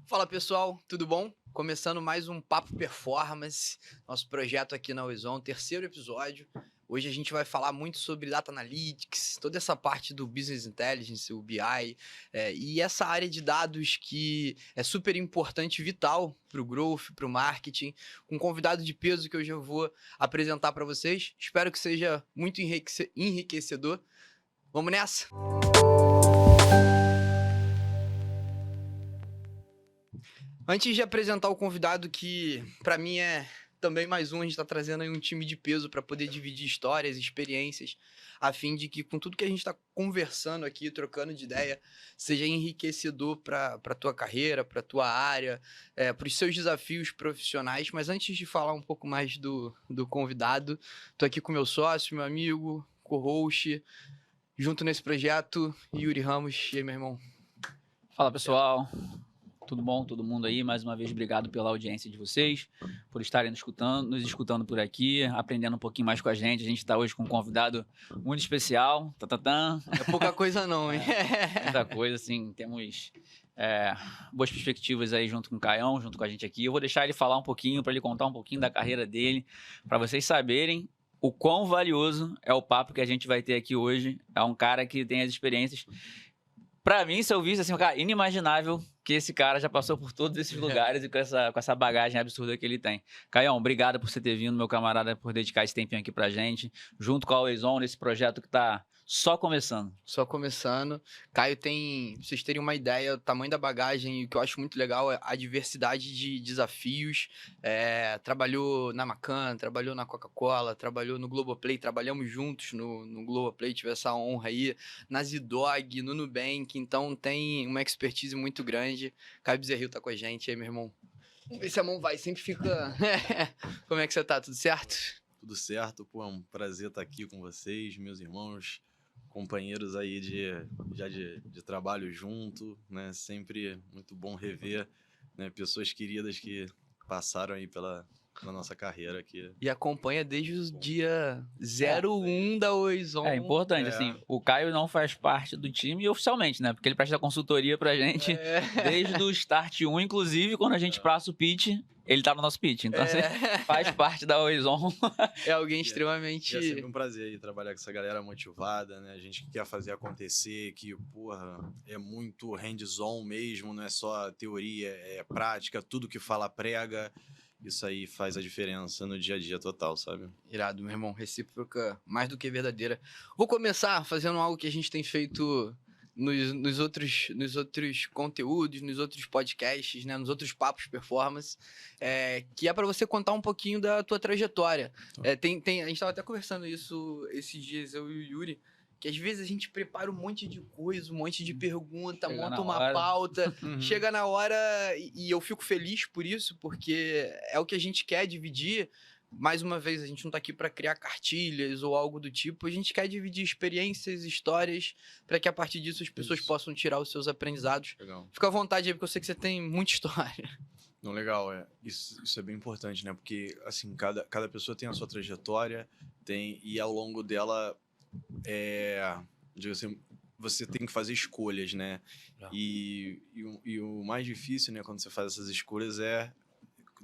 Fala pessoal, tudo bom? Começando mais um Papo Performance, nosso projeto aqui na Oizon, terceiro episódio. Hoje a gente vai falar muito sobre Data Analytics, toda essa parte do Business Intelligence, o BI, e essa área de dados que é super importante e vital para o growth, para o marketing, com um convidado de peso que eu já vou apresentar para vocês. Espero que seja muito enriquecedor. Vamos nessa? Antes de apresentar o convidado, que para mim é também mais um, a gente está trazendo aí um time de peso para poder dividir histórias, experiências, a fim de que com tudo que a gente está conversando aqui, trocando de ideia, seja enriquecedor para a tua carreira, para a tua área, para os seus desafios profissionais. Mas antes de falar um pouco mais do convidado, estou aqui com meu sócio, meu amigo, co-host, junto nesse projeto, Yuri Ramos. E aí, meu irmão? Fala pessoal, tudo bom? Todo mundo aí? Mais uma vez, obrigado pela audiência de vocês, por estarem nos escutando por aqui, aprendendo um pouquinho mais com a gente. A gente está hoje com um convidado muito especial. Tatatã. É pouca coisa não, hein? Muita coisa, assim, temos boas perspectivas aí junto com o Caião, junto com a gente aqui. Eu vou deixar ele falar um pouquinho, para ele contar um pouquinho da carreira dele, para vocês saberem o quão valioso é o papo que a gente vai ter aqui hoje. É um cara que tem as experiências. Pra mim, se eu visse assim, um cara inimaginável que esse cara já passou por todos esses lugares e com essa bagagem absurda que ele tem. Caião, obrigado por você ter vindo, meu camarada, por dedicar esse tempinho aqui pra gente, junto com a Oizon, nesse projeto que tá só começando. Só começando. Caio tem, pra vocês terem uma ideia, o tamanho da bagagem, e o que eu acho muito legal é a diversidade de desafios. Trabalhou na Macan, trabalhou na Coca-Cola, trabalhou no Globoplay, trabalhamos juntos no Globoplay, tive essa honra aí, na Zidog, no Nubank, então tem uma expertise muito grande. Caio Bezerril tá com a gente aí, meu irmão. Vamos ver se a mão vai, sempre fica... Como é que você tá? Tudo certo? Tudo certo, pô, é um prazer estar aqui com vocês, meus irmãos, companheiros aí de trabalho junto, né? Sempre muito bom rever, né, pessoas queridas que passaram aí pela nossa carreira aqui. E acompanha desde o dia 01 da Oizon. É importante, assim, o Caio não faz parte do time oficialmente, né? Porque ele presta consultoria pra gente desde o Start 1, inclusive quando a gente passa o pitch, ele tá no nosso pitch. Então, assim, faz parte da Oizon. É alguém extremamente... É sempre um prazer aí trabalhar com essa galera motivada, né? A gente que quer fazer acontecer, que, porra, é muito hands-on mesmo, não é só teoria, é prática, tudo que fala prega. Isso aí faz a diferença no dia a dia total, sabe? Irado, meu irmão. Recíproca mais do que verdadeira. Vou começar fazendo algo que a gente tem feito nos outros conteúdos, nos outros podcasts, né? Nos outros papos performance, que é para você contar um pouquinho da tua trajetória. A gente estava até conversando isso esses dias, eu e o Yuri, que às vezes a gente prepara um monte de coisa, um monte de pergunta, monta uma pauta, chega na hora e eu fico feliz por isso, porque é o que a gente quer dividir. Mais uma vez, a gente não tá aqui para criar cartilhas ou algo do tipo, a gente quer dividir experiências, histórias, para que a partir disso as pessoas possam tirar os seus aprendizados. Legal. Fica à vontade aí, porque eu sei que você tem muita história. Não, legal, isso é bem importante, né? Porque, assim, cada pessoa tem a sua trajetória, e ao longo dela, digo assim, você tem que fazer escolhas, né? E o mais difícil, né, quando você faz essas escolhas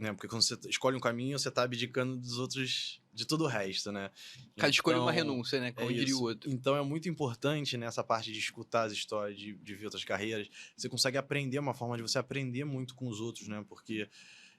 né, porque quando você escolhe um caminho, você tá abdicando dos outros, de todo o resto, né? Cada escolha é uma renúncia, né? Como diria o outro. Então é muito importante nessa parte de escutar as histórias, de ver outras carreiras. Você consegue aprender, uma forma de você aprender muito com os outros, né? Porque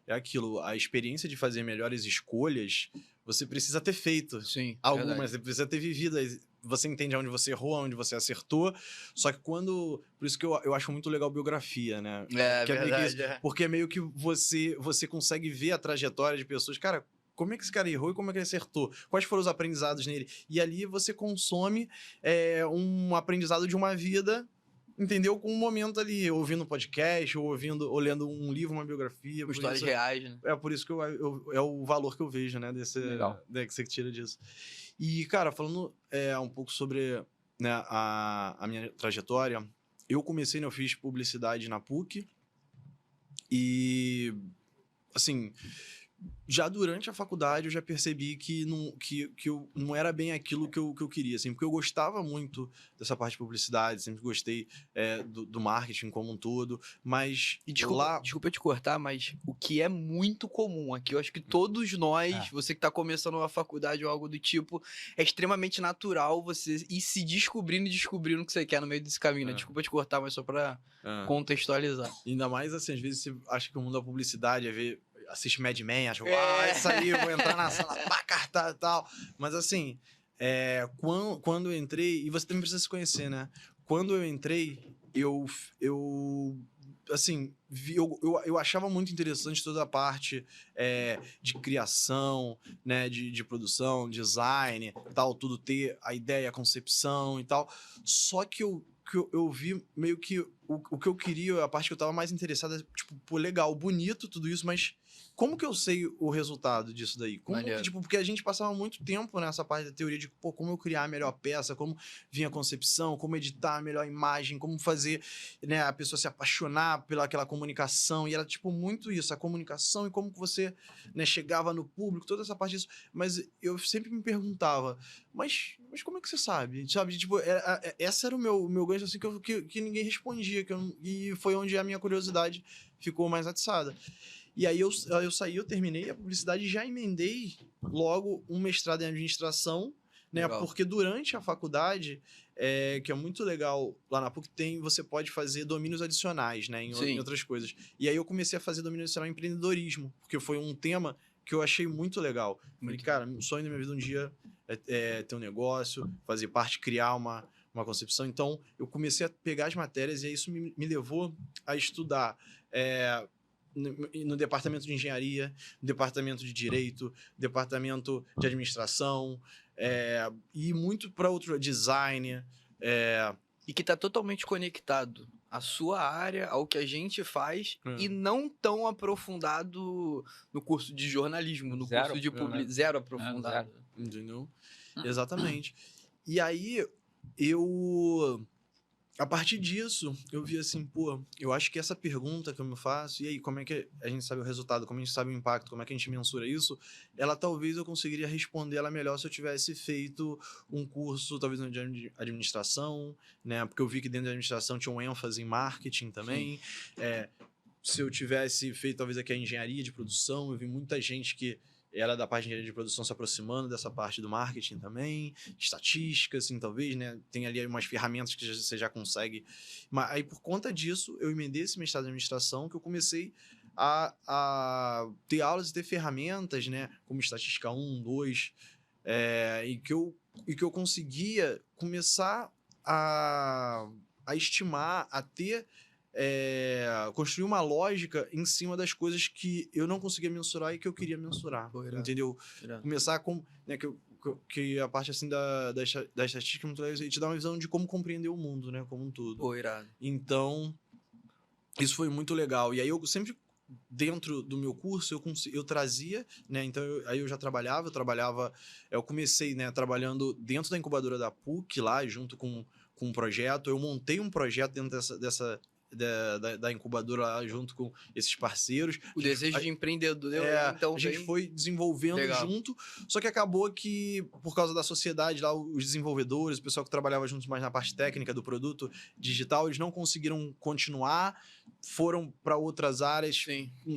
é aquilo, a experiência de fazer melhores escolhas, você precisa ter feito. Sim, algumas, verdade. você precisa ter vivido. Você entende onde você errou, onde você acertou. Só que por isso que eu acho muito legal biografia, né? Que verdade. porque é meio que você consegue ver a trajetória de pessoas. Cara, como é que esse cara errou e como é que ele acertou? Quais foram os aprendizados nele? E ali você consome um aprendizado de uma vida, entendeu? Com um momento ali, ouvindo um podcast, ou lendo um livro, uma biografia. Com histórias reais, né? É por isso que é o valor que eu vejo, né? Que você tira disso. E, cara, falando um pouco sobre, né, a minha trajetória, eu fiz publicidade na PUC e, assim, já durante a faculdade eu já percebi que eu não era bem aquilo que eu queria, assim, porque eu gostava muito dessa parte de publicidade, sempre gostei do marketing como um todo, mas E desculpa eu te cortar, mas o que é muito comum aqui, eu acho que todos nós, você que tá começando uma faculdade ou algo do tipo, é extremamente natural você ir se descobrindo e descobrindo o que você quer no meio desse caminho, né? Desculpa te cortar, mas só pra contextualizar. Ainda mais assim, às vezes você acha que o mundo da publicidade é ver, assiste Mad Men, acha, isso aí, vou entrar na sala, pá, cartaz e tal. Mas assim, quando eu entrei, e você também precisa se conhecer, né? Quando eu entrei, eu assim, eu achava muito interessante toda a parte de criação, né, de produção, design, tal, tudo ter a ideia, a concepção e tal. Só que eu vi meio que o que eu queria, a parte que eu tava mais interessada, tipo, pô, legal, bonito tudo isso, mas como que eu sei o resultado disso daí? Como que, tipo, porque a gente passava muito tempo nessa parte da teoria de, pô, como eu criar a melhor peça, como vinha a concepção, como editar a melhor imagem, como fazer, né, a pessoa se apaixonar pela aquela comunicação, e era, tipo, muito isso, a comunicação e como que você, né, chegava no público, toda essa parte disso. Mas eu sempre me perguntava, mas como é que você sabe? Sabe, tipo, essa era o meu gancho, assim, que ninguém respondia, e foi onde a minha curiosidade ficou mais atiçada. E aí eu saí, eu terminei a publicidade e já emendei logo um mestrado em administração, né? Legal. Porque durante a faculdade, que é muito legal lá na PUC, você pode fazer domínios adicionais, né? Em outras coisas. E aí eu comecei a fazer domínio adicional em empreendedorismo, porque foi um tema que eu achei muito legal. Falei, cara, o sonho da minha vida um dia é ter um negócio, fazer parte, criar uma concepção. Então, eu comecei a pegar as matérias e aí isso me levou a estudar no departamento de engenharia, no departamento de direito, departamento de administração, e muito para outro design. E que está totalmente conectado à sua área, ao que a gente faz, e não tão aprofundado no curso de jornalismo, no curso de publicidade. Zero aprofundado. Entendeu? Exatamente. E aí, a partir disso, eu vi assim, pô, eu acho que essa pergunta que eu me faço, e aí, como é que a gente sabe o resultado, como a gente sabe o impacto, como é que a gente mensura isso, ela talvez eu conseguiria responder ela melhor se eu tivesse feito um curso, talvez de administração, né? Porque eu vi que dentro da administração tinha um ênfase em marketing também. Se eu tivesse feito, talvez, aqui a engenharia de produção, eu vi muita gente que era da parte de engenharia de produção se aproximando dessa parte do marketing também, estatística, assim, talvez, né? Tem ali umas ferramentas que você já consegue. Mas aí, por conta disso, eu emendei esse mestrado em administração, que eu comecei a ter aulas e ter ferramentas, né? Como estatística 1, 2, e que eu conseguia começar a estimar, a ter... construir uma lógica em cima das coisas que eu não conseguia mensurar e que eu queria mensurar, entendeu? Começar com, né, que a parte assim da estatística te dá uma visão de como compreender o mundo, né, como um todo. Então, isso foi muito legal. E aí eu sempre, dentro do meu curso, eu trazia, né, então aí eu já trabalhava, eu comecei, né, trabalhando dentro da incubadora da PUC lá, junto com um projeto, eu montei um projeto dentro da incubadora lá, junto com esses parceiros. O desejo de empreendedor, então a gente foi desenvolvendo junto, só que acabou que, por causa da sociedade lá, os desenvolvedores, o pessoal que trabalhava juntos mais na parte técnica do produto digital, eles não conseguiram continuar, foram para outras áreas,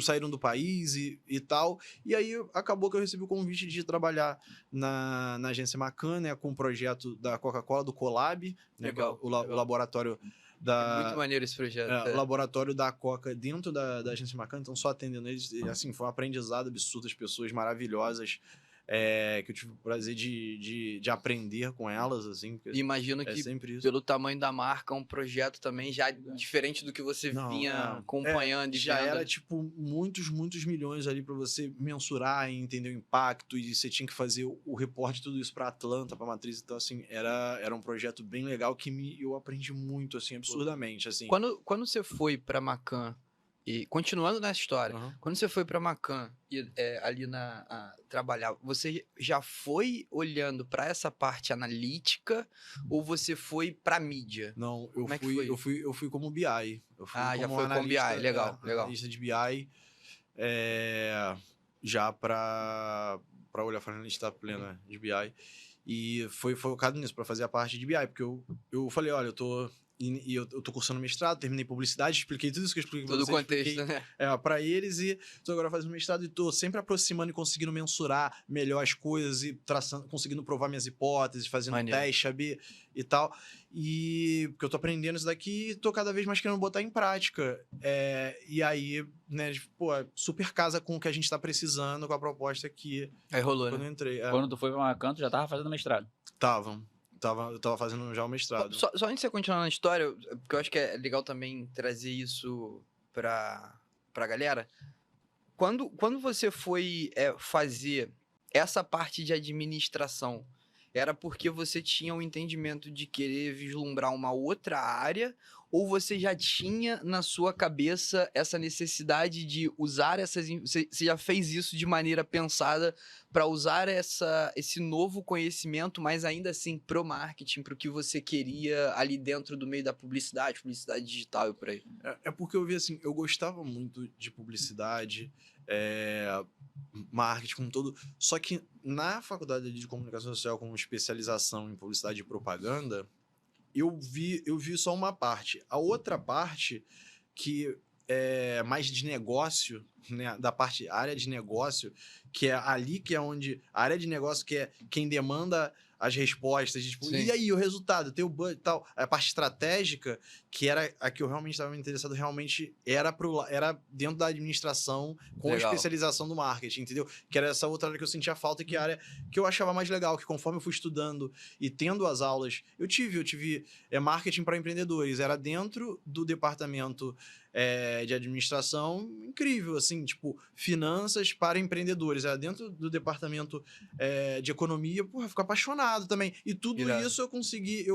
saíram do país e tal, e aí acabou que eu recebi o convite de trabalhar na agência Macan, né, com o projeto da Coca-Cola, do Colab, né, o laboratório é muito maneiro esse projeto. O laboratório da Coca dentro da agência Macan, então só atendendo eles, e, assim, foi um aprendizado absurdo, as pessoas maravilhosas, que eu tive o prazer de aprender com elas, assim. Imagino que, pelo tamanho da marca, um projeto também já diferente do que você vinha acompanhando. Já era, tipo, muitos milhões ali para você mensurar e entender o impacto, e você tinha que fazer o reporte, tudo isso para Atlanta, para Matriz, então, assim, era um projeto bem legal que eu aprendi muito, assim, absurdamente, assim. Quando você foi para Macan, e continuando nessa história, quando você foi para Macan e ali trabalhar, você já foi olhando para essa parte analítica ou você foi para mídia? Não, eu fui como BI. Já foi como BI, legal. Analista de BI. já para olhar para a analista plena de BI. E foi focado nisso, para fazer a parte de BI, porque eu falei, olha, eu tô cursando mestrado, terminei publicidade, expliquei tudo isso que eu expliquei pra Todo o vocês, contexto, né? para eles, e tô agora fazendo mestrado e tô sempre aproximando e conseguindo mensurar melhor as coisas e conseguindo provar minhas hipóteses, fazendo Maneiro. teste, AB e tal. E porque eu tô aprendendo isso daqui e tô cada vez mais querendo botar em prática. E aí, né, pô, super casa com o que a gente tá precisando, com a proposta que Aí rolou, quando né? eu entrei. Quando tu foi pra Macanto, já tava fazendo mestrado. Eu tava fazendo já o mestrado. Só antes de você continuar na história, porque eu acho que é legal também trazer isso pra galera. Quando você foi fazer essa parte de administração, era porque você tinha um entendimento de querer vislumbrar uma outra área, ou você já tinha na sua cabeça essa necessidade de usar você já fez isso de maneira pensada para usar esse novo conhecimento, mas ainda assim pro marketing, pro que você queria ali dentro do meio da publicidade digital e por aí? É porque eu vi assim, eu gostava muito de publicidade, marketing como um todo, só que na faculdade de comunicação social com especialização em publicidade e propaganda, eu vi só uma parte. A outra parte, que é mais de negócio, né, área de negócio, que é ali que é onde a área de negócio que é quem demanda as respostas, tipo, Sim. e aí o resultado, tem o budget e tal, a parte estratégica, que era a que eu realmente estava interessado, realmente era dentro da administração com a Legal. especialização do marketing, entendeu? Que era essa outra área que eu sentia falta e que a área que eu achava mais legal, que conforme eu fui estudando e tendo as aulas, eu tive marketing para empreendedores, era dentro do departamento de administração, incrível, assim, tipo, finanças para empreendedores, era dentro do departamento de economia, porra, eu fico apaixonado também, e tudo Irado. isso eu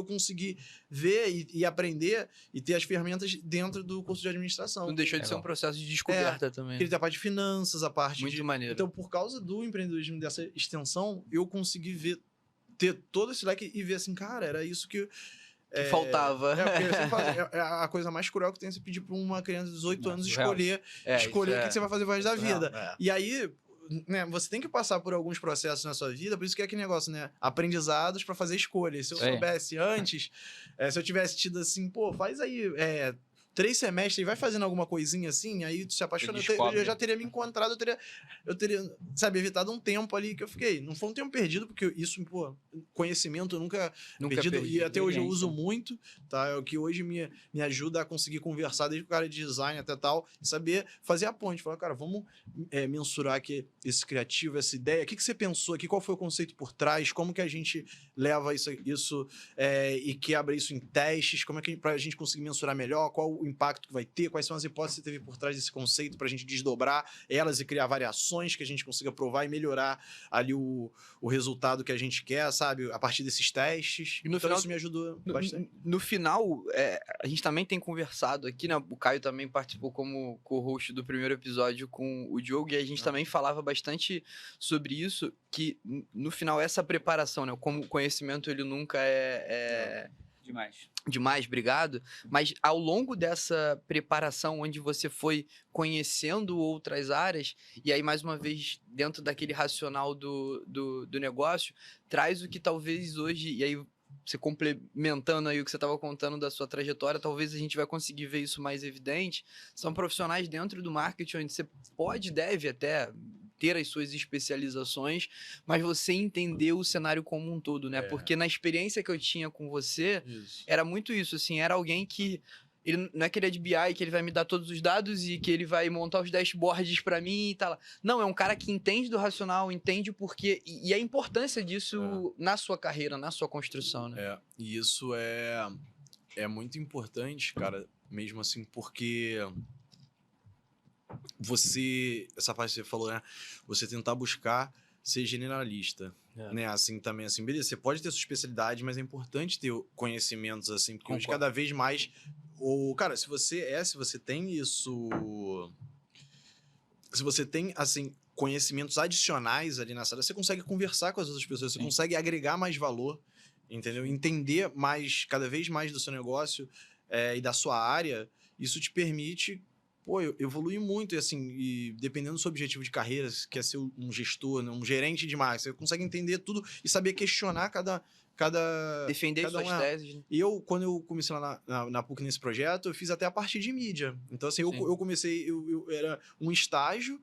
consegui ver e aprender e ter as ferramentas dentro do curso de administração. Não deixou de ser Legal. um processo de descoberta também. Porque ele tem a parte de finanças, a parte Muito de... maneiro. Então, por causa do empreendedorismo, dessa extensão, eu consegui ter todo esse leque e ver assim, cara, era isso que faltava. Porque eu sempre falo, a coisa mais cruel que tem é você pedir pra uma criança de 18 anos surreal. escolher isso o que você vai fazer o resto da surreal. vida. E aí, né, você tem que passar por alguns processos na sua vida, por isso que é aquele negócio, né? Aprendizados pra fazer escolhas. Se eu É. soubesse antes, se eu tivesse tido assim, pô, faz aí 3 semestres e vai fazendo alguma coisinha assim, aí tu se apaixona, descobre. eu já teria me encontrado, eu teria, sabe, evitado um tempo ali que eu fiquei. Não foi um tempo perdido, porque isso, pô, conhecimento eu nunca perdido, e até hoje eu uso muito, tá? É o que hoje me ajuda a conseguir conversar desde o cara de design até tal, e saber fazer a ponte. Falar, cara, vamos mensurar aqui esse criativo, essa ideia, o que você pensou aqui, qual foi o conceito por trás, como que a gente leva isso e quebra isso em testes, como é que pra gente conseguir mensurar melhor, qual o impacto que vai ter, quais são as hipóteses que teve por trás desse conceito pra gente desdobrar elas e criar variações que a gente consiga provar e melhorar ali o resultado que a gente quer, sabe? A partir desses testes. E no então final- isso me ajudou bastante. No final, a gente também tem conversado aqui, né? O Caio também participou como co-host do primeiro episódio com o Diogo, e a gente também falava bastante sobre isso, que no final essa preparação, né? Como o conhecimento ele nunca é demais, obrigado. Mas ao longo dessa preparação, onde você foi conhecendo outras áreas, e aí, mais uma vez, dentro daquele racional do negócio, traz o que talvez hoje, e aí você complementando aí o que você estava contando da sua trajetória, talvez a gente vai conseguir ver isso mais evidente, são profissionais dentro do marketing, onde você deve até ter as suas especializações, mas você entender o cenário como um todo, né? Porque na experiência que eu tinha com você, era muito isso, assim, era alguém que ele não é que ele é de BI, que ele vai me dar todos os dados e que ele vai montar os dashboards pra mim e tal. Não, é um cara que entende do racional, entende o porquê e a importância disso na sua carreira, na sua construção, né? E isso é muito importante, cara, mesmo assim, porque essa parte que você falou, né? Você tentar buscar ser generalista, né? Assim, também, assim, beleza, você pode ter sua especialidade, mas é importante ter conhecimentos, assim, porque hoje cada vez mais, cara, se você tem isso, se você tem, assim, conhecimentos adicionais ali na sala, você consegue conversar com as outras pessoas, você consegue agregar mais valor, entendeu? Entender cada vez mais do seu negócio e da sua área, isso te permite pô, eu evolui muito, e assim, e dependendo do seu objetivo de carreira, se quer ser um gestor, né, um gerente de marketing, você consegue entender tudo e saber questionar Defender cada suas um. teses, né? E eu, quando eu comecei lá na PUC nesse projeto, eu fiz até a parte de mídia. Então, assim, Sim. eu comecei, eu era um estágio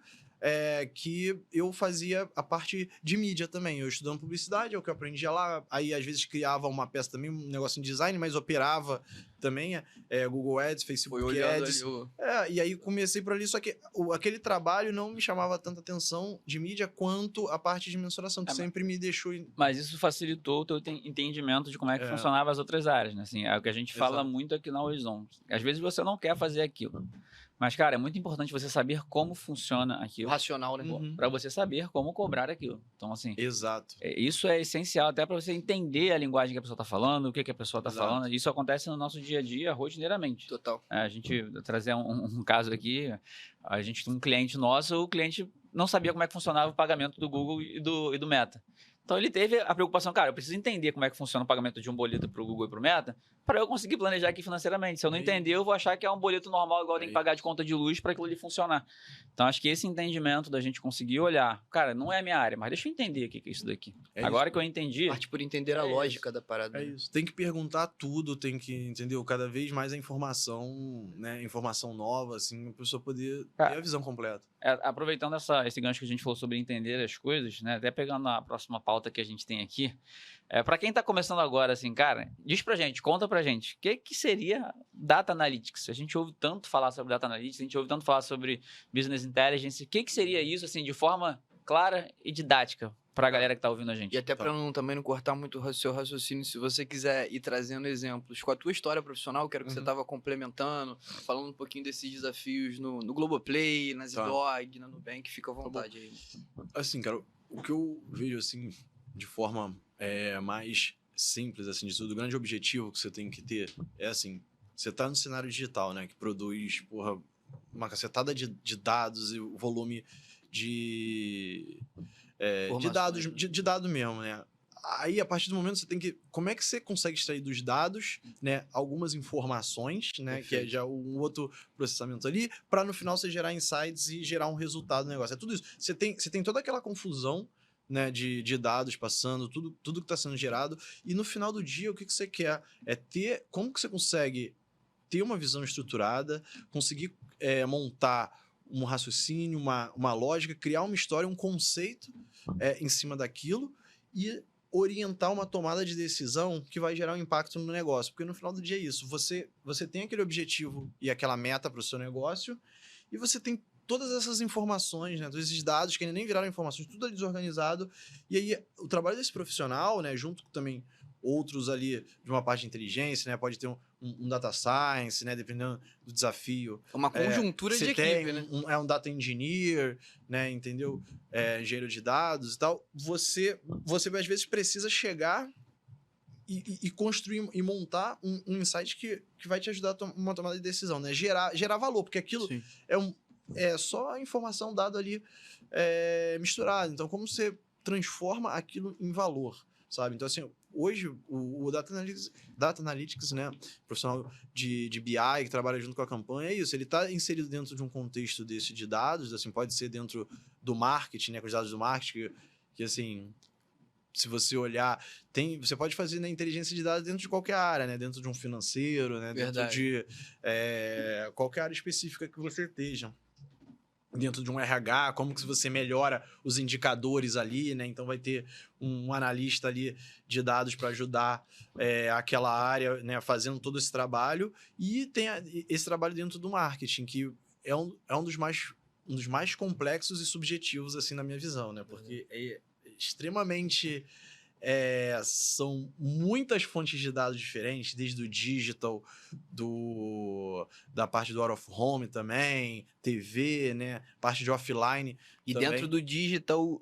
que eu fazia a parte de mídia também. Eu estudando publicidade, é o que eu aprendia lá. Aí, às vezes, criava uma peça também, um negócio em design, mas operava também Google Ads, Foi Facebook olhando Ads. ali o... E aí comecei por ali, só que aquele trabalho não me chamava tanta atenção de mídia quanto a parte de mensuração, que sempre me deixou... Mas isso facilitou o teu entendimento de como é que funcionava as outras áreas, né? Assim, é o que a gente fala muito aqui na Horizon. Às vezes você não quer fazer aquilo. Mas, cara, é muito importante você saber como funciona o aquilo. racional, né? Para você saber como cobrar aquilo. Então, assim, Exato. isso é essencial até para você entender a linguagem que a pessoa está falando, o que a pessoa está Exato. falando. Isso acontece no nosso dia a dia, rotineiramente. Total. A gente trazer um caso aqui, a gente tem um cliente nosso, o cliente não sabia como é que funcionava o pagamento do Google e do Meta. Então ele teve a preocupação, cara, eu preciso entender como é que funciona o pagamento de um boleto para o Google e para o Meta, para eu conseguir planejar aqui financeiramente. Se eu não entender, eu vou achar que é um boleto normal, igual eu tenho que pagar de conta de luz para aquilo ali funcionar. Então acho que esse entendimento da gente conseguir olhar, cara, não é a minha área, mas deixa eu entender o que é isso daqui. Agora que eu entendi... Parte por entender a lógica da parada. É isso. Tem que perguntar tudo, tem que, entendeu? Cada vez mais a informação, né? Informação nova, assim, a pessoa poder ter a visão completa. Aproveitando esse gancho que a gente falou sobre entender as coisas, né? Até pegando a próxima pauta que a gente tem aqui, para quem está começando agora, assim, cara, diz pra gente, conta pra gente, o que seria Data Analytics? A gente ouve tanto falar sobre Data Analytics, a gente ouve tanto falar sobre Business Intelligence, o que seria isso, assim, de forma clara e didática para a galera que está ouvindo a gente? E até para também não cortar muito o seu raciocínio, se você quiser ir trazendo exemplos com a tua história profissional, quero que você estava complementando, falando um pouquinho desses desafios no Globoplay, na Zidog, na Nubank, fica à vontade aí. Assim, cara, o que eu vejo, assim, de forma mais simples, assim, de tudo, o grande objetivo que você tem que ter é, assim, você tá no cenário digital, né, que produz, porra, uma cacetada de dados e o volume de dados, de dado mesmo, né? Aí, a partir do momento, você tem que... Como é que você consegue extrair dos dados, né, algumas informações, né, que é já um outro processamento ali, para no final você gerar insights e gerar um resultado do negócio. É tudo isso. Você tem toda aquela confusão, né, de dados passando, tudo que está sendo gerado, e no final do dia, o que você quer é ter... Como que você consegue ter uma visão estruturada, conseguir montar um raciocínio, uma lógica, criar uma história, um conceito em cima daquilo e orientar uma tomada de decisão que vai gerar um impacto no negócio. Porque no final do dia é isso. Você tem aquele objetivo e aquela meta para o seu negócio e você tem todas essas informações, né, todos esses dados que ainda nem viraram informações, tudo ali desorganizado. E aí o trabalho desse profissional, né, junto com também outros ali de uma parte de inteligência, né, pode ter um data science, né, dependendo do desafio. É uma conjuntura de equipe, né? Um data engineer, né, entendeu? Engenheiro de dados e tal. Você às vezes precisa chegar e construir e montar um insight que vai te ajudar a uma tomada de decisão, né? Gerar valor, porque aquilo é só informação dada ali misturada. Então, como você transforma aquilo em valor, sabe? Então, assim, hoje, o Data Analytics, né, profissional de BI que trabalha junto com a campanha, é isso. Ele está inserido dentro de um contexto desse de dados, assim, pode ser dentro do marketing, né, com os dados do marketing, que assim, se você olhar, você pode fazer na inteligência de dados dentro de qualquer área, né, dentro de um financeiro, né, dentro de qualquer área específica que você esteja. Dentro de um RH, como que você melhora os indicadores ali, né? Então vai ter um analista ali de dados para ajudar aquela área, né? Fazendo todo esse trabalho. E tem esse trabalho dentro do marketing, que é um dos mais complexos e subjetivos, assim, na minha visão, né? Porque é extremamente... são muitas fontes de dados diferentes, desde o digital, da parte do out of home também, TV, né? Parte de offline. E também. dentro do digital,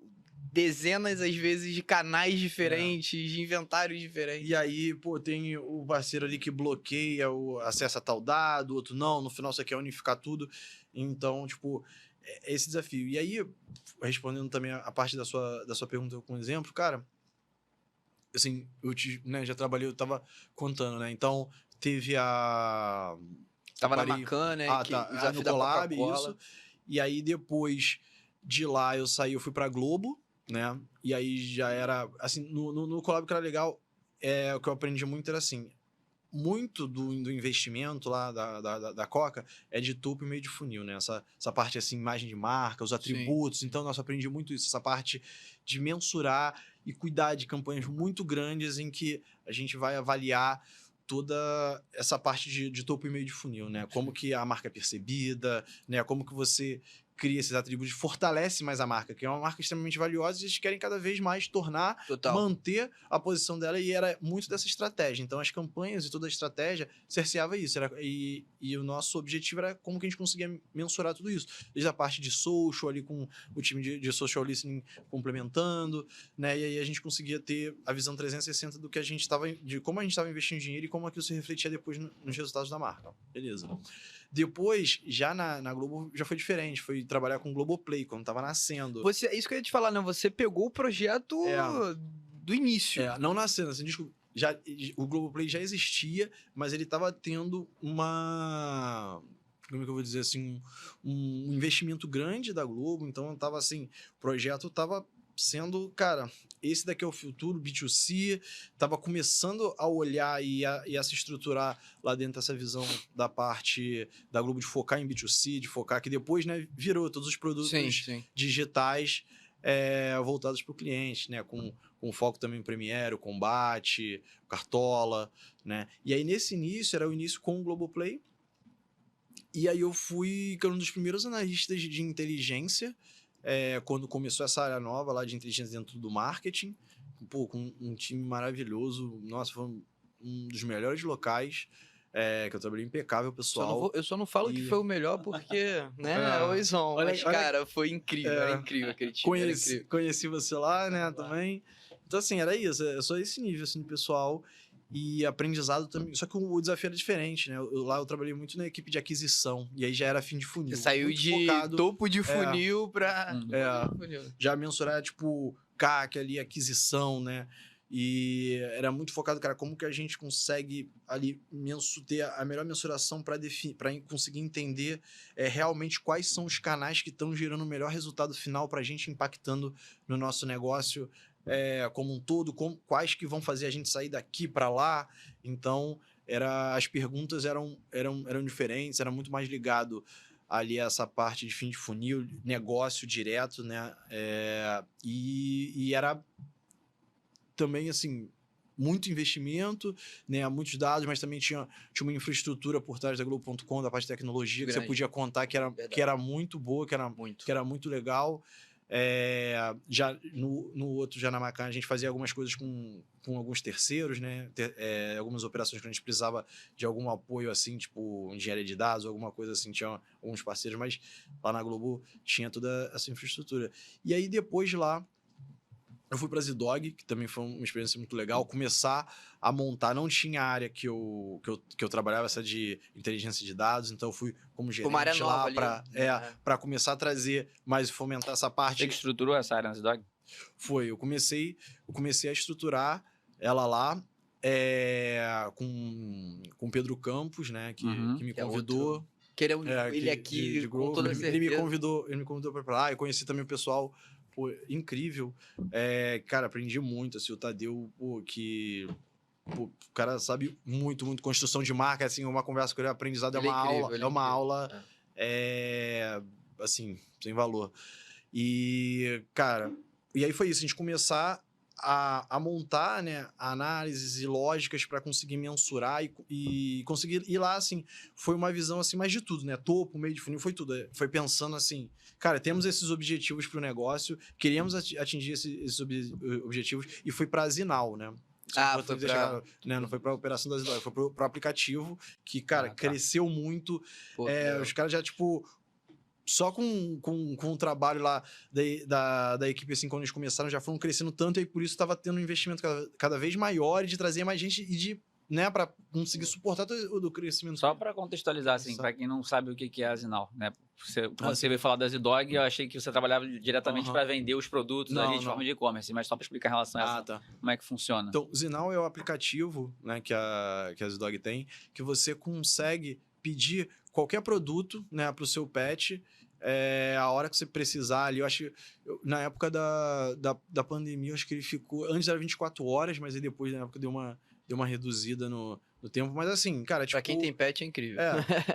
dezenas, às vezes, de canais diferentes, de inventários diferentes. E aí, pô, tem o parceiro ali que bloqueia o acesso a tal dado, outro não, no final você quer unificar tudo. Então, tipo, esse desafio. E aí, respondendo também a parte da sua pergunta com exemplo, cara, assim, eu já trabalhei, eu tava contando, né? Então, teve Tava na parei- Macan, né? Ah, que tá. o desafio No da Collab, Coca-Cola. isso. E aí, depois de lá, eu fui pra Globo, né? E aí já era, assim, no Collab que era legal, o que eu aprendi muito era assim, muito do investimento lá da Coca é de topo e meio de funil, né? Essa parte, assim, imagem de marca, os atributos. Então, nossa, eu aprendi muito isso. Essa parte de mensurar e cuidar de campanhas muito grandes em que a gente vai avaliar toda essa parte de topo e meio de funil, né? Como que a marca é percebida, né? Como que você cria esses atributos, fortalece mais a marca, que é uma marca extremamente valiosa e eles querem cada vez mais tornar, Total. manter a posição dela, e era muito dessa estratégia. Então, as campanhas e toda a estratégia cerceava isso. E o nosso objetivo era como que a gente conseguia mensurar tudo isso. Desde a parte de social, ali com o time de social listening complementando, né? E aí a gente conseguia ter a visão 360 do que a gente estava, de como a gente estava investindo dinheiro e como aquilo se refletia depois nos resultados da marca. Beleza. Depois, já na Globo, já foi diferente. Foi trabalhar com o Globoplay, quando tava nascendo. Isso que eu ia te falar, né? Você pegou o projeto do início. Não nascendo, assim, desculpa. O Globoplay já existia, mas ele tava tendo uma... Como é que eu vou dizer assim? Um investimento grande da Globo. Então, tava assim... O projeto tava sendo, cara... Esse daqui é o futuro, B2C, estava começando a olhar e a se estruturar lá dentro dessa visão da parte da Globo de focar em B2C, de focar que depois, né, virou todos os produtos Sim. digitais voltados para o cliente, né, com foco também em Premiere, o Combate, o Cartola, né, e aí nesse início, era o início com o Globoplay, e aí eu fui um dos primeiros analistas de inteligência, quando começou essa área nova lá de inteligência dentro do marketing, pô, com um time maravilhoso, nossa, foi um dos melhores locais, que eu trabalhei, impecável, pessoal. Eu só não falo que foi o melhor porque, né, Oizão, mas, cara, foi incrível, era incrível aquele time, era incrível. Conheci você lá, né, também. Então, assim, era isso, é só esse nível, assim, pessoal. E aprendizado também. Só que o desafio era diferente, né? Lá eu trabalhei muito na equipe de aquisição. E aí já era fim de funil. Você saiu de topo de funil pra... Já mensurar, tipo, CAC ali, aquisição, né? E era muito focado, cara, como que a gente consegue ali ter a melhor mensuração para conseguir entender realmente quais são os canais que estão gerando o melhor resultado final para a gente, impactando no nosso negócio como um todo, quais que vão fazer a gente sair daqui para lá. Então, as perguntas eram diferentes, era muito mais ligado ali a essa parte de fim de funil, negócio direto, né? E era também, assim, muito investimento, né? Muitos dados, mas também tinha uma infraestrutura por trás da Globo.com, da parte de tecnologia, que você podia contar que era muito boa, que era muito legal. Já no outro, já na Macan, a gente fazia algumas coisas com alguns terceiros, né? Algumas operações que a gente precisava de algum apoio, assim, tipo engenharia de dados, alguma coisa assim, tinha alguns parceiros, mas lá na Globo tinha toda essa infraestrutura. E aí, depois de lá, eu fui para Zidog, que também foi uma experiência muito legal, começar a montar, não tinha área que eu trabalhava, essa de inteligência de dados, então eu fui como gerente lá para começar a trazer mais, fomentar essa parte. Você que estruturou essa área na Zidog? Foi, eu comecei a estruturar ela lá com o Pedro Campos, né, que me convidou. Queremos ele aqui, com toda certeza. Ele me convidou para lá, eu conheci também o pessoal. Pô, incrível. Cara, aprendi muito, assim, o Tadeu, que... Pô, o cara sabe muito, muito construção de marca, assim, uma conversa com ele, aprendizado, é uma aula, assim, sem valor. E, cara, e aí foi isso, a gente começar a montar, né, análises e lógicas para conseguir mensurar e conseguir ir lá, assim, foi uma visão, assim, mais de tudo, né, topo, meio de funil, foi tudo, foi pensando, assim, cara, temos esses objetivos para o negócio, queremos atingir esses objetivos, e foi para a Zinal, né. Foi pra... Não foi para a operação da Zinal, foi para o aplicativo, que, cara, cresceu muito, os caras já, tipo... Só com o trabalho lá da equipe, assim, quando eles começaram, já foram crescendo tanto, e por isso estava tendo um investimento cada vez maior, de trazer mais gente e de, né, para conseguir suportar todo o crescimento. Só para contextualizar, assim, para quem não sabe o que é a Zinal, né? Quando você veio falar da Zidog, eu achei que você trabalhava diretamente para vender os produtos ali de forma de e-commerce, mas só para explicar em relação a essa, como é que funciona. Então, Zinal é o aplicativo, né, que a Zidog tem, que você consegue pedir qualquer produto, né, pro seu pet, a hora que você precisar ali. Eu acho que na época da pandemia, eu acho que ele ficou... Antes era 24 horas, mas aí depois, na época, deu uma reduzida no tempo. Mas assim, cara, tipo... Pra quem tem pet é incrível.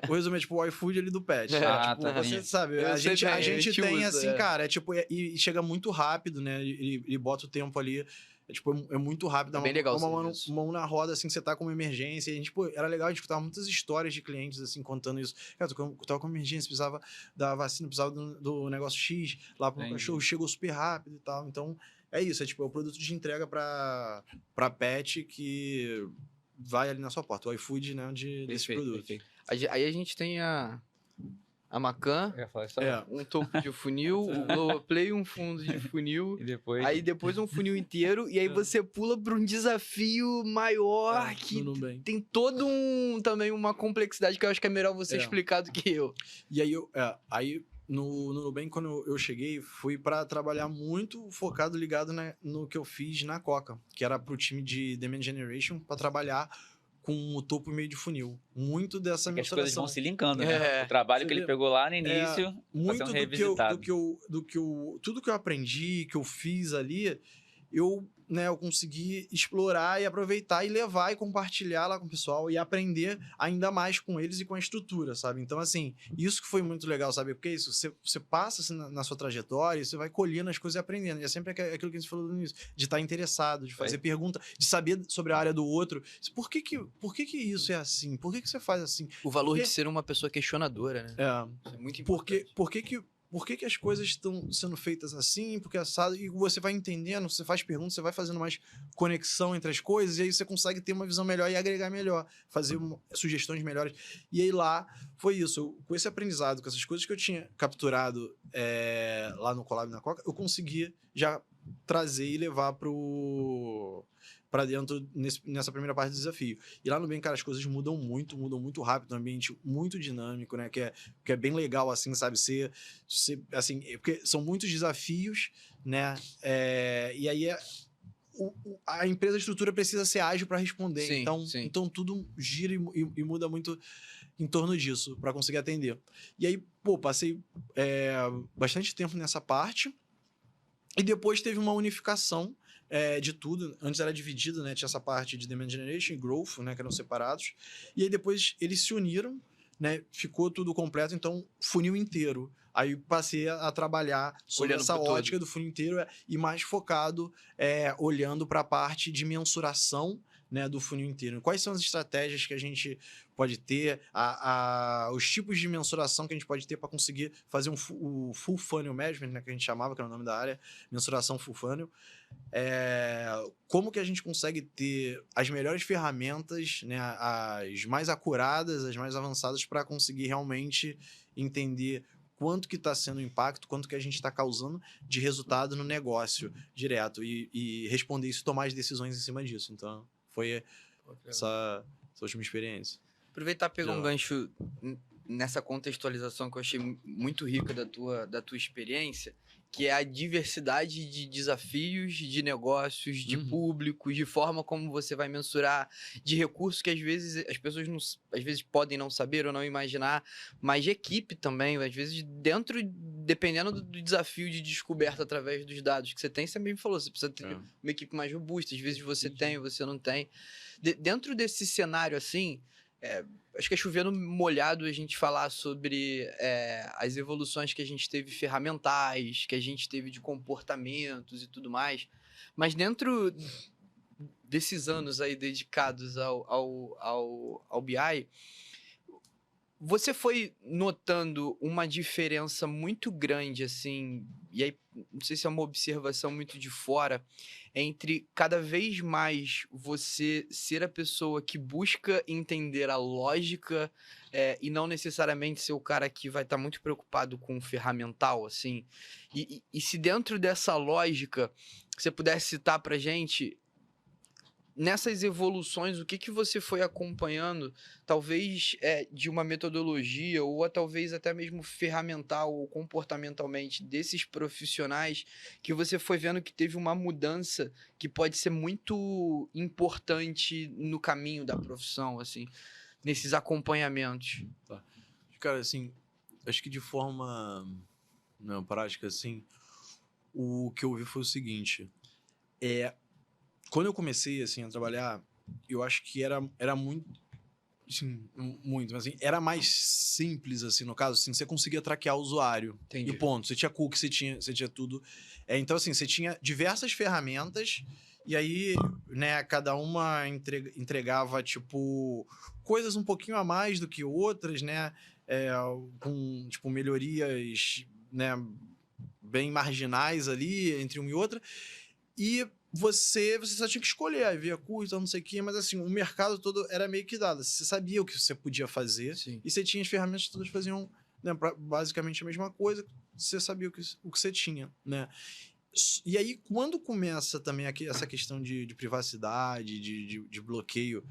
O resumo é tipo o iFood ali do pet. Ah, Tipo, tá. você sabe, Eu a sei gente, bem, a gente tem usa, assim, cara, tipo, e chega muito rápido, né? Ele bota o tempo ali, tipo, é muito rápido. É bem legal o uma serviço. mão na roda, assim, que você tá com uma emergência. E a gente, pô, era legal, a gente escutava muitas histórias de clientes, assim, contando isso. Cara, eu tava com emergência, precisava da vacina, precisava do negócio X, lá pro meu Entendi. cachorro, chegou super rápido e tal. Então, é isso, é o produto de entrega pra pet que vai ali na sua porta. O iFood, né, desse produto. Perfeito. Aí a gente tem a Macan, Eu ia falar isso um topo de funil, o Globoplay, um fundo de funil. E depois... Aí depois um funil inteiro, e aí você pula para um desafio maior que do Nubank. tem todo também uma complexidade que eu acho que é melhor você explicar do que eu. E aí, no Nubank, quando eu cheguei, fui para trabalhar muito focado, ligado no que eu fiz na Coca, que era pro time de Demand Generation, para trabalhar com o topo e meio de funil. Muito dessa Porque as coisas mensuração. vão se linkando, né? O trabalho que ele pegou lá no início, Muito sendo revisitado. tudo que eu aprendi, que eu fiz ali, eu consegui explorar e aproveitar e levar e compartilhar lá com o pessoal e aprender ainda mais com eles e com a estrutura, sabe? Então, assim, isso que foi muito legal, sabe? Porque isso, você passa assim, na sua trajetória, você vai colhendo as coisas e aprendendo. E é sempre aquilo que a gente falou no início, de estar interessado, de fazer pergunta, de saber sobre a área do outro. Por que que isso é assim? Por que você faz assim? O valor de ser uma pessoa questionadora, né? Isso é muito importante. Por que as coisas estão sendo feitas assim? Porque assado, e você vai entendendo, você faz perguntas, você vai fazendo mais conexão entre as coisas, e aí você consegue ter uma visão melhor e agregar melhor, fazer sugestões melhores. E aí lá foi isso, com esse aprendizado, com essas coisas que eu tinha capturado lá no Collab na Coca, eu consegui já trazer e levar para dentro nessa primeira parte do desafio. E lá no Bem, cara, as coisas mudam muito rápido, um ambiente muito dinâmico, né? Que é bem legal, assim, sabe? Assim, porque são muitos desafios, né? E aí a empresa, a estrutura precisa ser ágil para responder. Sim. Então tudo gira e muda muito em torno disso para conseguir atender. E aí, pô, passei bastante tempo nessa parte. E depois teve uma unificação de tudo. Antes era dividido, né? Tinha essa parte de Demand Generation e Growth, né? Que eram separados. E aí depois eles se uniram, né? Ficou tudo completo, então funil inteiro. Aí passei a trabalhar sobre Olhando essa pro todo. ótica do funil inteiro e mais focado olhando para a parte de mensuração, né, do funil inteiro. Quais são as estratégias que a gente pode ter, os tipos de mensuração que a gente pode ter para conseguir fazer o full funnel management, né, que a gente chamava, que era o nome da área, mensuração full funnel. Como que a gente consegue ter as melhores ferramentas, né, as mais acuradas, as mais avançadas para conseguir realmente entender quanto que está sendo o impacto, quanto que a gente está causando de resultado no negócio direto e responder isso, tomar as decisões em cima disso. Então, foi essa última experiência. Aproveitar e pegar um gancho nessa contextualização que eu achei muito rica da tua experiência, que é a diversidade de desafios, de negócios, de públicos, de forma como você vai mensurar, de recursos que às vezes as pessoas às vezes podem não saber ou não imaginar, mas de equipe também, às vezes dependendo do desafio de descoberta através dos dados que você tem, você mesmo falou, você precisa ter uma equipe mais robusta, às vezes você tem, você não tem. Dentro desse cenário assim, acho que é chovendo molhado a gente falar sobre as evoluções que a gente teve ferramentais, que a gente teve de comportamentos e tudo mais, mas dentro desses anos aí dedicados ao BI, você foi notando uma diferença muito grande, assim, e aí não sei se é uma observação muito de fora, entre cada vez mais você ser a pessoa que busca entender a lógica e não necessariamente ser o cara que vai estar muito preocupado com o ferramental, assim. E se dentro dessa lógica você pudesse citar pra gente, nessas evoluções, o que você foi acompanhando, talvez de uma metodologia ou talvez até mesmo ferramental ou comportamentalmente desses profissionais, que você foi vendo que teve uma mudança que pode ser muito importante no caminho da profissão, assim. nesses acompanhamentos? Cara, assim, acho que de forma prática, assim, o que eu vi foi o seguinte. Quando eu comecei, assim, a trabalhar, eu acho que era muito, assim, muito, mas, assim, era mais simples, assim, no caso, assim, você conseguia traquear o usuário. Entendi. E ponto. Você tinha cookie, você tinha tudo. Então, assim, você tinha diversas ferramentas e aí, né, cada uma entregava, tipo, coisas um pouquinho a mais do que outras, né, com, tipo, melhorias, né, bem marginais ali entre uma e outra. E você só tinha que escolher, aí via curso, não sei o quê, mas assim, o mercado todo era meio que dado. Você sabia o que você podia fazer, Sim. e você tinha as ferramentas que todas faziam, né, basicamente a mesma coisa, você sabia o que você tinha, né? E aí, quando começa também aqui essa questão de privacidade, de bloqueio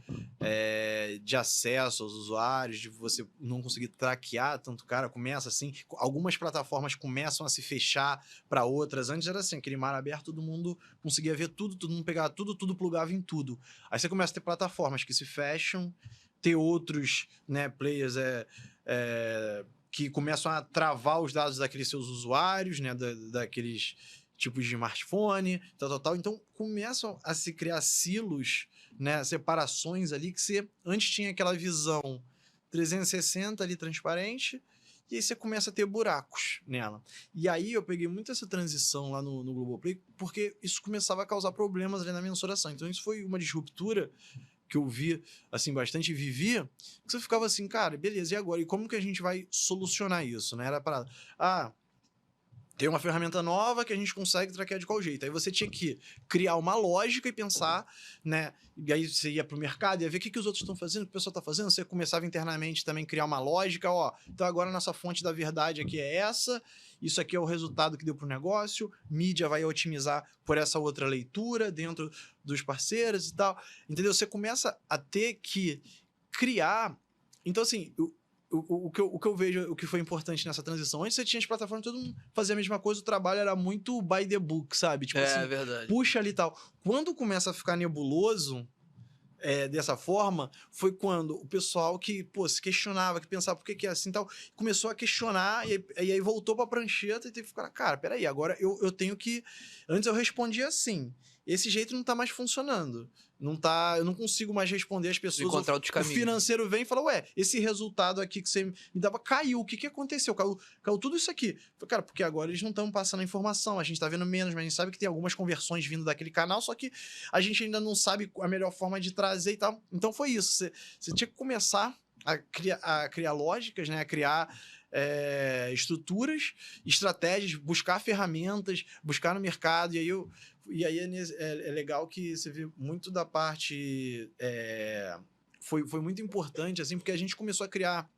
de acesso aos usuários, de você não conseguir traquear tanto cara, começa assim, algumas plataformas começam a se fechar para outras. Antes era assim, aquele mar aberto, todo mundo conseguia ver tudo, todo mundo pegava tudo plugava em tudo. Aí você começa a ter plataformas que se fecham, ter outros, né, players que começam a travar os dados daqueles seus usuários, né, daqueles tipos de smartphone, tal. Então, começam a se criar silos, né, separações ali, que você antes tinha aquela visão 360 ali, transparente, e aí você começa a ter buracos nela. E aí eu peguei muito essa transição lá no Globoplay, porque isso começava a causar problemas ali na mensuração. Então, isso foi uma disruptura que eu vi, assim, bastante, vivia, que você ficava assim, cara, beleza, e agora? E como que a gente vai solucionar isso, né? Era para tem uma ferramenta nova que a gente consegue traquear de qual jeito. Aí você tinha que criar uma lógica e pensar, né? E aí você ia pro mercado e ia ver o que os outros estão fazendo, o que o pessoal está fazendo. Você começava internamente também a criar uma lógica, então agora a nossa fonte da verdade aqui é essa, isso aqui é o resultado que deu pro negócio, mídia vai otimizar por essa outra leitura dentro dos parceiros e tal. Entendeu? Você começa a ter que criar. Então, assim, o que eu vejo, o que foi importante nessa transição, antes você tinha as plataformas, todo mundo fazia a mesma coisa, o trabalho era muito by the book, sabe? Tipo assim, Verdade. puxa ali e tal. Quando começa a ficar nebuloso dessa forma, foi quando o pessoal que, pô, se questionava, que pensava por que é assim e tal, começou a questionar e aí voltou pra prancheta e teve que ficar, cara, peraí, agora eu tenho que... Antes eu respondia assim, esse jeito não tá mais funcionando. Eu não consigo mais responder as pessoas. Encontrar outros O caminhos. financeiro vem e fala, ué, esse resultado aqui que você me dava caiu. O que aconteceu? Caiu tudo isso aqui. Falei, cara, porque agora eles não estão passando a informação. A gente tá vendo menos, mas a gente sabe que tem algumas conversões vindo daquele canal, só que a gente ainda não sabe a melhor forma de trazer e tal. Então foi isso. Você tinha que começar a criar lógicas, né? A criar estruturas, estratégias, buscar ferramentas, buscar no mercado. E aí é legal que você vê muito da parte... Foi muito importante, assim, porque a gente começou a criar,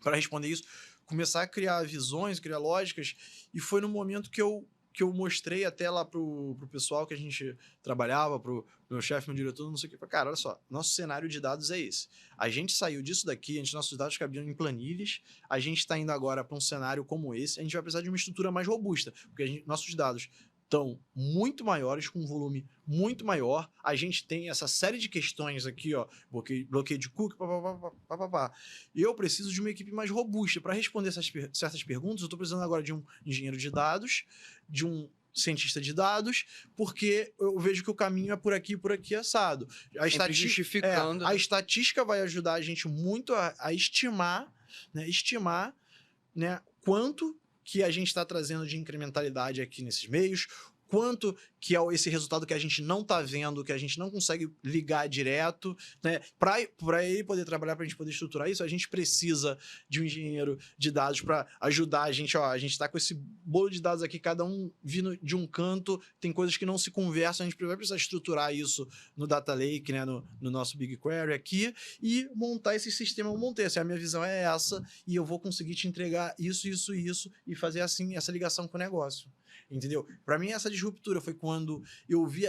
para responder isso, começar a criar visões, criar lógicas, e foi no momento que eu mostrei até lá pro pessoal que a gente trabalhava, pro meu chefe, meu diretor, não sei o que. Cara, olha só, nosso cenário de dados é esse. A gente saiu disso daqui, nossos dados cabiam em planilhas, a gente está indo agora para um cenário como esse, a gente vai precisar de uma estrutura mais robusta, porque nossos dados estão muito maiores, com um volume muito maior. A gente tem essa série de questões aqui, bloqueio de cookie, papapá. Eu preciso de uma equipe mais robusta. Para responder certas perguntas, eu estou precisando agora de um engenheiro de dados, de um cientista de dados, porque eu vejo que o caminho é por aqui, assado. Justificando. A estatística vai ajudar a gente muito a estimar, né, quanto que a gente está trazendo de incrementalidade aqui nesses meios, quanto que é esse resultado que a gente não está vendo, que a gente não consegue ligar direto, né? Para ele poder trabalhar, para a gente poder estruturar isso, a gente precisa de um engenheiro de dados para ajudar a gente. A gente está com esse bolo de dados aqui, cada um vindo de um canto, tem coisas que não se conversam, a gente vai precisar estruturar isso no Data Lake, né? no nosso BigQuery aqui, e montar esse sistema. Eu montei, assim, a minha visão é essa, e eu vou conseguir te entregar isso, e fazer assim essa ligação com o negócio. Entendeu? Para mim, essa disruptura foi quando eu vi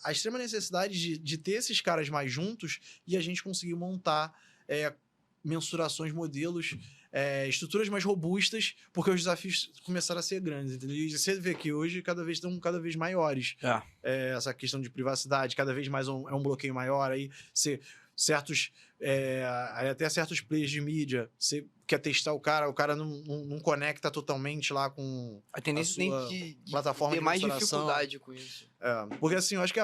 a extrema necessidade de ter esses caras mais juntos e a gente conseguir montar mensurações, modelos, estruturas mais robustas, porque os desafios começaram a ser grandes, entendeu? E você vê que hoje estão cada vez maiores. Essa questão de privacidade, cada vez mais é um bloqueio maior, aí você aí até certos players de mídia, você quer testar o cara não conecta totalmente lá com A tendência tem sua de plataforma ter de mais mensuração. dificuldade com isso. Porque assim, eu acho que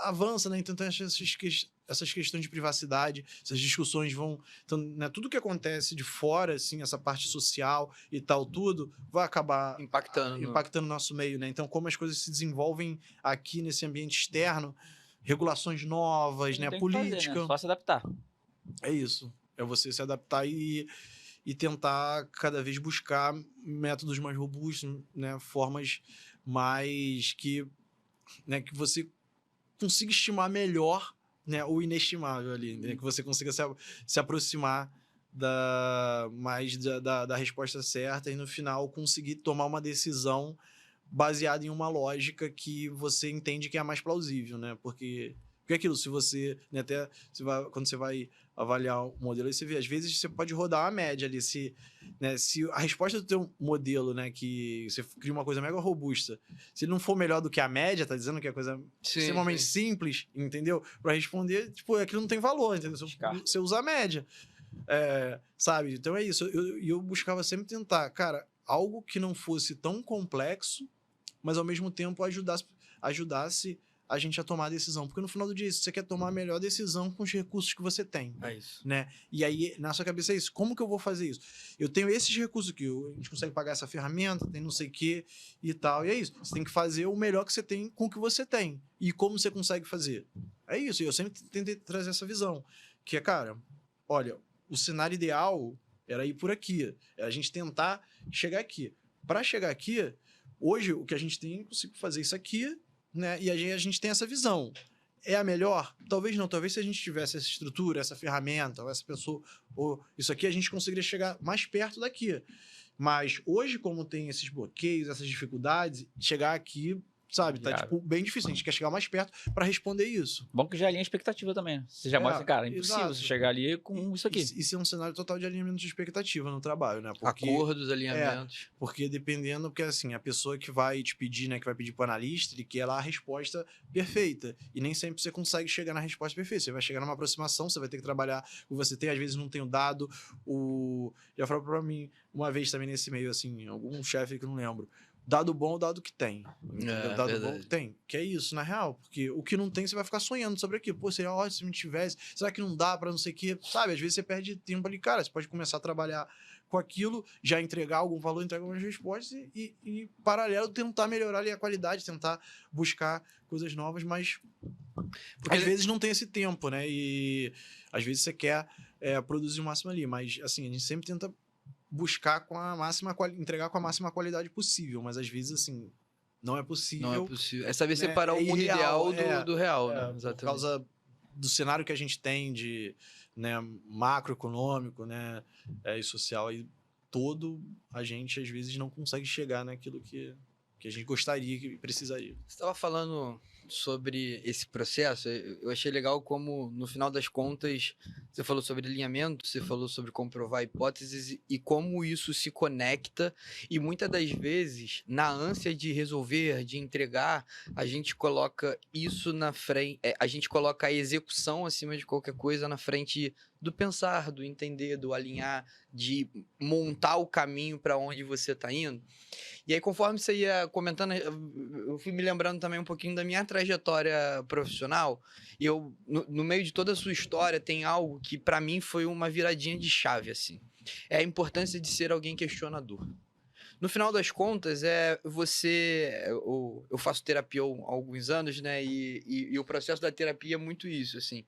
avança, né? Então tem essas questões de privacidade, essas discussões vão... Então, né, tudo que acontece de fora, assim, essa parte social e tal, tudo, vai acabar Impactando o nosso meio, né? Então, como as coisas se desenvolvem aqui nesse ambiente externo, regulações novas, Não né? tem o que fazer, Política... né? Só se adaptar. É isso. É você se adaptar e tentar cada vez buscar métodos mais robustos, né? Formas mais que você consiga estimar melhor, né? O inestimável ali, né? Que você consiga se aproximar da resposta certa e no final conseguir tomar uma decisão baseada em uma lógica que você entende que é a mais plausível, né? Porque é aquilo, se você, né, até quando você vai avaliar o modelo, aí você vê, às vezes você pode rodar uma média ali, se a resposta do teu modelo, né, que você cria uma coisa mega robusta, se ele não for melhor do que a média, tá dizendo que é coisa extremamente simples, entendeu? Para responder, tipo, aquilo não tem valor, entendeu? Você usa a média, sabe? Então é isso, eu buscava sempre tentar, cara, algo que não fosse tão complexo, mas ao mesmo tempo ajudasse a gente a tomar a decisão. Porque no final do dia, você quer tomar a melhor decisão com os recursos que você tem. É isso. Né? E aí, na sua cabeça é isso. Como que eu vou fazer isso? Eu tenho esses recursos aqui, a gente consegue pagar essa ferramenta, tem não sei o quê e tal. E é isso. Você tem que fazer o melhor que você tem com o que você tem. E como você consegue fazer. É isso. E eu sempre tentei trazer essa visão. Que é, cara, olha, o cenário ideal era ir por aqui. É a gente tentar chegar aqui. Para chegar aqui, hoje, o que a gente tem, eu consigo fazer isso aqui, né? E a gente tem essa visão. É a melhor? Talvez não. Talvez se a gente tivesse essa estrutura, essa ferramenta, ou essa pessoa, ou isso aqui, a gente conseguiria chegar mais perto daqui. Mas hoje, como tem esses bloqueios, essas dificuldades, chegar aqui, sabe, tá tipo, bem difícil. A gente quer chegar mais perto para responder isso. Bom que já alinha a expectativa também, né? Você já mostra, cara, é impossível você chegar ali com isso aqui. Isso é um cenário total de alinhamento de expectativa no trabalho, né? Porque, acordos, alinhamentos. Porque dependendo, porque assim, a pessoa que vai te pedir, né, que vai pedir pro analista, ele quer lá a resposta perfeita. E nem sempre você consegue chegar na resposta perfeita. Você vai chegar numa aproximação, você vai ter que trabalhar o que você tem, às vezes não tem o dado. Já falou pra mim uma vez também nesse meio, assim, algum chefe que eu não lembro. Dado bom, dado que tem. Dado verdade. bom que tem. Que é isso, na real. Porque o que não tem, você vai ficar sonhando sobre aquilo. Pô, seria ótimo se não tivesse. Será que não dá pra não sei o quê? Sabe? Às vezes você perde tempo ali. Cara, você pode começar a trabalhar com aquilo, já entregar algum valor, entregar algumas respostas e paralelo, tentar melhorar ali a qualidade, tentar buscar coisas novas, mas porque às vezes não tem esse tempo, né? E às vezes você quer produzir o máximo ali. Mas, assim, a gente sempre tenta buscar com a máxima entregar com a máxima qualidade possível, mas às vezes assim não é possível. Não é possível. É saber separar o mundo ideal do real, né? Exatamente. Por causa do cenário que a gente tem de, né, macroeconômico, né, e social e todo, a gente às vezes não consegue chegar naquilo que a gente gostaria, que precisaria. Você estava falando sobre esse processo, eu achei legal como, no final das contas, você falou sobre alinhamento, você falou sobre comprovar hipóteses e como isso se conecta, e muitas das vezes, na ânsia de resolver, de entregar, a gente coloca isso na frente, a gente coloca a execução acima de qualquer coisa na frente do pensar, do entender, do alinhar, de montar o caminho para onde você está indo. E aí, conforme você ia comentando, eu fui me lembrando também um pouquinho da minha trajetória profissional. E eu, no meio de toda a sua história, tem algo que para mim foi uma viradinha de chave, assim. É a importância de ser alguém questionador. No final das contas, eu faço terapia há alguns anos, né? E o processo da terapia é muito isso, assim.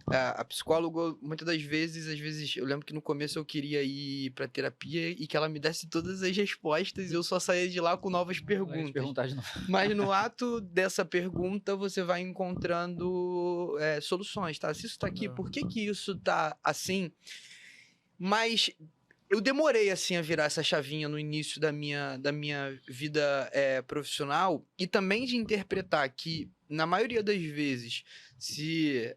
A psicóloga, muitas das vezes, eu lembro que no começo eu queria ir pra terapia e que ela me desse todas as respostas e eu só saía de lá com novas perguntas. Mas no ato dessa pergunta, você vai encontrando soluções, tá? Se isso tá aqui, por que isso tá assim? Mas eu demorei, assim, a virar essa chavinha no início da minha vida profissional e também de interpretar que, na maioria das vezes, se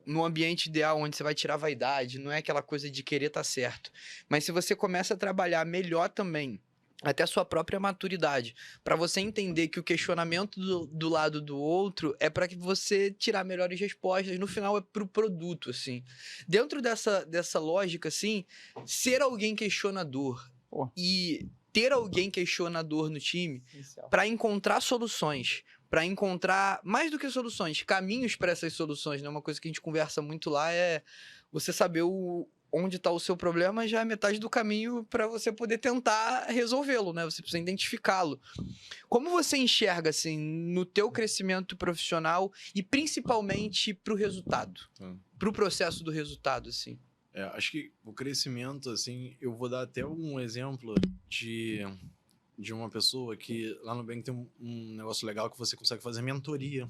no ambiente ideal, onde você vai tirar vaidade, não é aquela coisa de querer estar certo, mas se você começa a trabalhar melhor também até a sua própria maturidade, para você entender que o questionamento do lado do outro é para que você tirar melhores respostas, no final é pro produto, assim. Dentro dessa lógica, assim, ser alguém questionador Pô. e ter alguém questionador no time Inicial. para encontrar soluções, para encontrar mais do que soluções, caminhos para essas soluções, né? Uma coisa que a gente conversa muito lá é você saber onde está o seu problema, já é metade do caminho para você poder tentar resolvê-lo, né? Você precisa identificá-lo. Como você enxerga, assim, no teu crescimento profissional e principalmente para o resultado, para o processo do resultado, assim? Acho que o crescimento, assim, eu vou dar até um exemplo de uma pessoa que lá no Bank tem um negócio legal que você consegue fazer mentoria,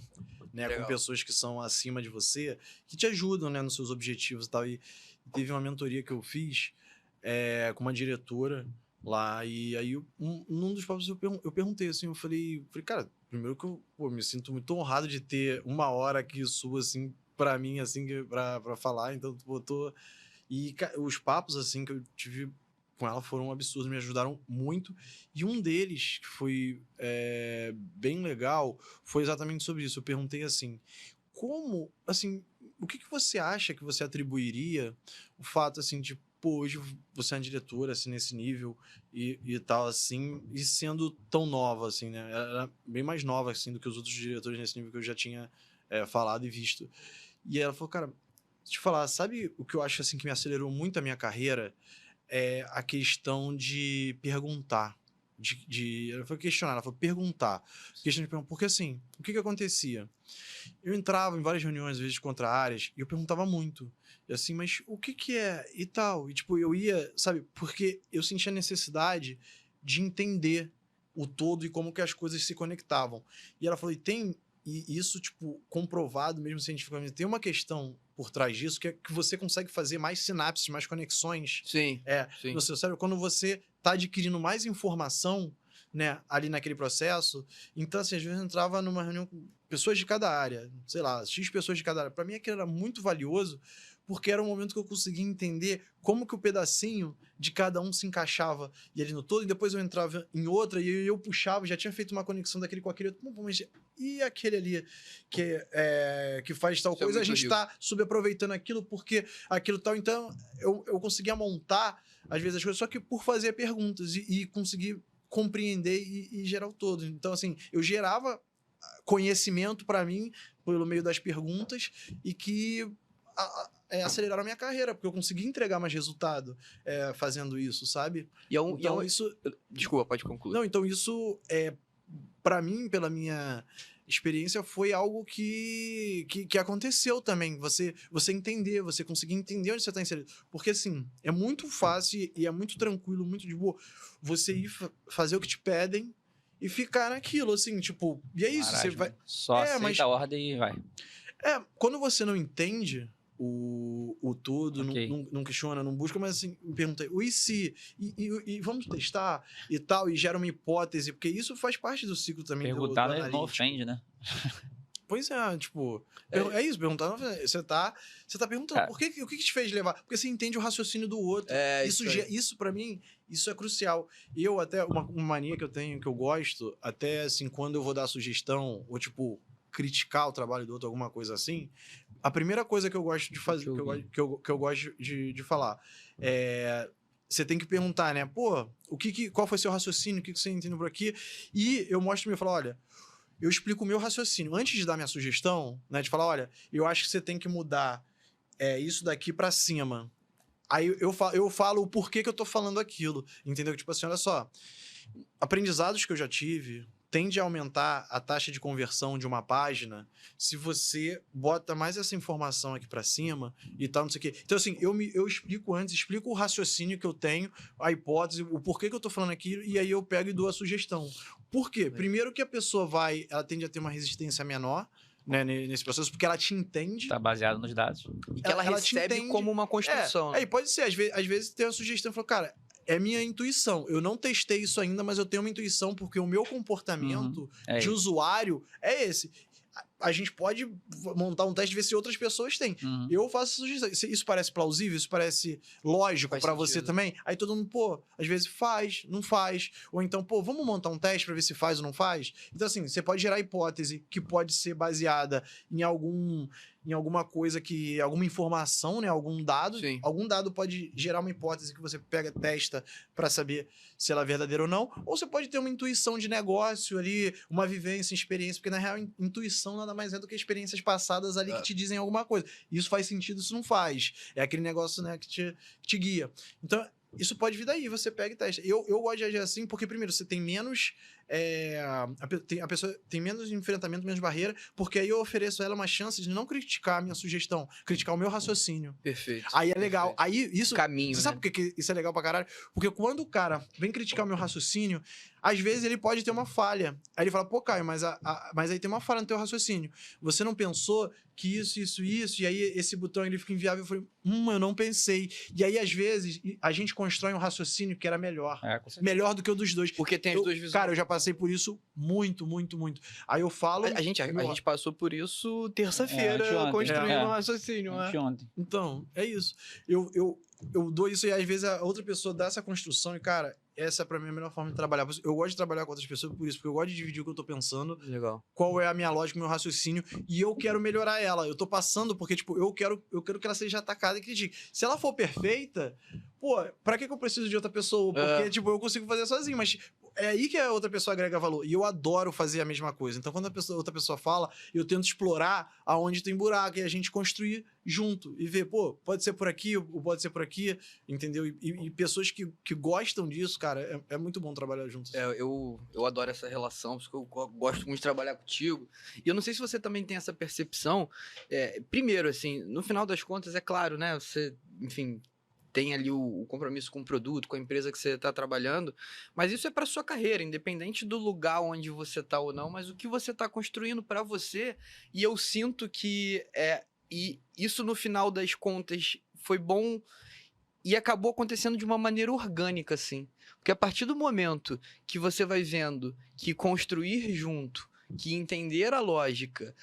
né? Legal. Com pessoas que são acima de você, que te ajudam, né, nos seus objetivos e tal. E teve uma mentoria que eu fiz com uma diretora lá, e aí num dos papos eu perguntei assim, eu falei, cara, primeiro que eu me sinto muito honrado de ter uma hora aqui sua, assim, pra mim, assim, pra falar, então tu botou... E os papos, assim, que eu tive com ela foram absurdos, me ajudaram muito. E um deles, que foi bem legal, foi exatamente sobre isso. Eu perguntei assim, como, assim, o que você acha que você atribuiria o fato, assim, de, pô, hoje você é uma diretora, assim, nesse nível e tal, assim, e sendo tão nova, assim, né? Ela era bem mais nova, assim, do que os outros diretores nesse nível que eu já tinha falado e visto. E ela falou, cara, te falar, sabe o que eu acho, assim, que me acelerou muito a minha carreira? É a questão de perguntar. Ela foi questionar, ela foi perguntar. Questão de perguntar. Porque, assim, o que acontecia? Eu entrava em várias reuniões, às vezes, contra áreas, e eu perguntava muito. E assim, mas o que é? E tal. E, tipo, eu ia, sabe? Porque eu sentia a necessidade de entender o todo e como que as coisas se conectavam. E ela falou, e isso, tipo, comprovado mesmo cientificamente, tem uma questão por trás disso, que é que você consegue fazer mais sinapses, mais conexões Sim, sim. no seu cérebro, quando você está adquirindo mais informação, né, ali naquele processo. Então, assim, às vezes eu entrava numa reunião com pessoas de cada área, sei lá, X pessoas de cada área. Para mim, aquilo era muito valioso, porque era um momento que eu conseguia entender como que o pedacinho de cada um se encaixava e ali no todo, e depois eu entrava em outra e eu puxava, já tinha feito uma conexão daquele com aquele outro. Mas e aquele ali que faz tal Isso é coisa, a muito gente rico. está subaproveitando aquilo porque aquilo tal. Então, eu conseguia montar, às vezes, as coisas, só que por fazer perguntas e conseguir compreender e gerar o todo. Então, assim, eu gerava conhecimento para mim pelo meio das perguntas e que aceleraram a minha carreira, porque eu consegui entregar mais resultado fazendo isso, sabe? E Então, isso... Desculpa, pode concluir. Não, então isso, para mim, pela minha experiência, foi algo que aconteceu também. Você entender, você conseguir entender onde você está inserido. Porque, assim, é muito fácil e é muito tranquilo, muito de boa, você ir fazer o que te pedem e ficar naquilo, assim, tipo... E é isso, você Marasmo. vai... Só aceita a ordem e vai. Quando você não entende o todo, Ok. não questiona, não busca, mas assim, me pergunta, o e se? E vamos testar e tal, e gera uma hipótese, porque isso faz parte do ciclo também do Perguntar não analítico. ofende, né? Pois é, tipo, é isso, perguntar, você tá perguntando, Cara, o que te fez levar? Porque você entende o raciocínio do outro. Isso para mim, isso é crucial. Eu até, uma mania que eu tenho, que eu gosto, até assim, quando eu vou dar sugestão, ou tipo, criticar o trabalho do outro, alguma coisa assim, a primeira coisa que eu gosto de fazer, que eu gosto de falar, você tem que perguntar, né? Pô, qual foi seu raciocínio? O que você entendeu por aqui? E eu mostro e falo, olha, eu explico o meu raciocínio. Antes de dar minha sugestão, né? De falar, olha, eu acho que você tem que mudar isso daqui pra cima. Aí eu falo o porquê que eu tô falando aquilo. Entendeu? Tipo assim, olha só. Aprendizados que eu já tive tende a aumentar a taxa de conversão de uma página se você bota mais essa informação aqui pra cima e tal, não sei o quê. Então, assim, eu explico antes, explico o raciocínio que eu tenho, a hipótese, o porquê que eu tô falando aquilo, e aí eu pego e dou a sugestão. Por quê? Primeiro que a pessoa ela tende a ter uma resistência menor, né, nesse processo, porque ela te entende. Tá baseado nos dados. E que ela te recebe entende. como uma construção. E pode ser, às vezes tem uma sugestão e fala, cara, é minha intuição. Eu não testei isso ainda, mas eu tenho uma intuição porque o meu comportamento de usuário é esse. a gente pode montar um teste e ver se outras pessoas têm. Uhum. Eu faço sugestão. Isso parece plausível? Isso parece lógico Faz pra você sentido. também? Aí todo mundo, pô, às vezes faz, não faz. Ou então, pô, vamos montar um teste pra ver se faz ou não faz? Então, assim, você pode gerar hipótese que pode ser baseada em alguma coisa que... Alguma informação, né? Algum dado. Sim. Algum dado pode gerar uma hipótese que você pega, testa pra saber se ela é verdadeira ou não. Ou você pode ter uma intuição de negócio ali, uma vivência, experiência. Porque, na real, intuição nada mais é do que experiências passadas ali que te dizem alguma coisa. Isso faz sentido, isso não faz. É aquele negócio, né, que te guia. Então, isso pode vir daí, você pega e testa. Eu gosto de agir assim porque, primeiro, você tem menos... a pessoa tem menos enfrentamento, menos barreira, porque aí eu ofereço a ela uma chance de não criticar a minha sugestão, criticar o meu raciocínio. Perfeito. Aí é legal. Perfeito. Aí isso... Caminho, Você sabe por que isso é legal pra caralho? Porque quando o cara vem criticar o meu raciocínio, às vezes ele pode ter uma falha. Aí ele fala, pô, Caio, mas aí tem uma falha no teu raciocínio. Você não pensou que isso, e aí esse botão ele fica inviável. Eu falei, eu não pensei. E aí, às vezes, a gente constrói um raciocínio que era melhor. Com certeza. Melhor do que o dos dois. Porque tem as duas visões. Cara, eu já passei por isso muito, muito, muito. Aí eu falo... A gente passou por isso terça-feira, anteontem. construindo um raciocínio, né? Anteontem. Então, é isso. Eu dou isso e às vezes a outra pessoa dá essa construção e, cara, essa pra mim é a melhor forma de trabalhar. Eu gosto de trabalhar com outras pessoas por isso, porque eu gosto de dividir o que eu tô pensando, Legal. qual é a minha lógica, o meu raciocínio, e eu quero melhorar ela. Eu tô passando porque, tipo, eu quero que ela seja atacada e critique. Se ela for perfeita, pô, pra que eu preciso de outra pessoa? Porque, tipo, eu consigo fazer sozinho, mas é aí que a outra pessoa agrega valor. E eu adoro fazer a mesma coisa. Então, quando outra pessoa fala, eu tento explorar aonde tem buraco e a gente construir junto. E ver, pô, pode ser por aqui, ou pode ser por aqui, entendeu? E pessoas que gostam disso, cara, é muito bom trabalhar junto. Eu adoro essa relação, porque eu gosto muito de trabalhar contigo. E eu não sei se você também tem essa percepção. Primeiro, assim, no final das contas, é claro, né? Você, enfim, tem ali o compromisso com o produto, com a empresa que você está trabalhando, mas isso é para sua carreira, independente do lugar onde você está ou não, mas o que você está construindo para você. E eu sinto que e isso no final das contas foi bom e acabou acontecendo de uma maneira orgânica, assim. Porque a partir do momento que você vai vendo que construir junto, que entender a lógica,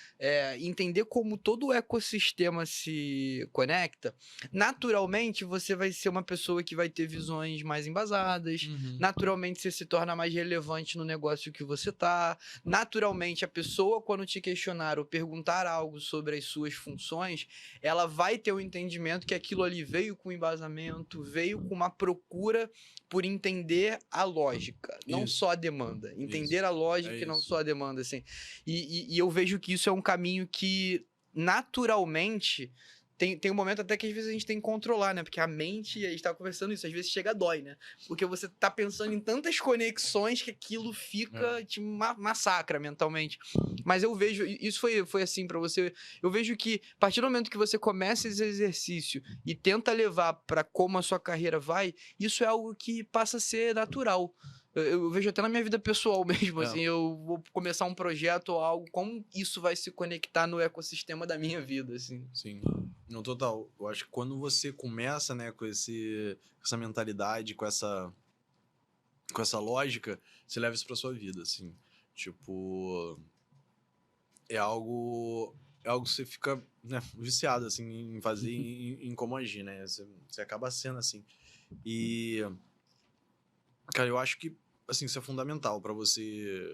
entender como todo o ecossistema se conecta, naturalmente você vai ser uma pessoa que vai ter visões mais embasadas, naturalmente você se torna mais relevante no negócio que você tá, naturalmente a pessoa, quando te questionar ou perguntar algo sobre as suas funções, ela vai ter o entendimento que aquilo ali veio com embasamento, veio com uma procura por entender a lógica, não Isso. só a demanda. Entender Isso. a lógica É e não isso. só a demanda, assim. E eu vejo que isso é um caminho que, naturalmente, tem um momento até que às vezes a gente tem que controlar, né? Porque a mente, a gente tá conversando isso, às vezes chega a dói, né? Porque você tá pensando em tantas conexões que aquilo fica, te massacra mentalmente. Mas eu vejo, isso foi assim pra você, eu vejo que a partir do momento que você começa esse exercício e tenta levar pra como a sua carreira vai, isso é algo que passa a ser natural. Eu vejo até na minha vida pessoal mesmo, assim, eu vou começar um projeto ou algo, como isso vai se conectar no ecossistema da minha vida, assim. Sim, no total. Eu acho que quando você começa, né, com essa mentalidade, com essa lógica, você leva isso pra sua vida, assim. Tipo, é algo que você fica, né, viciado, assim, em fazer, em como agir, né? Você acaba sendo assim. E, cara, eu acho que, assim, isso é fundamental pra você...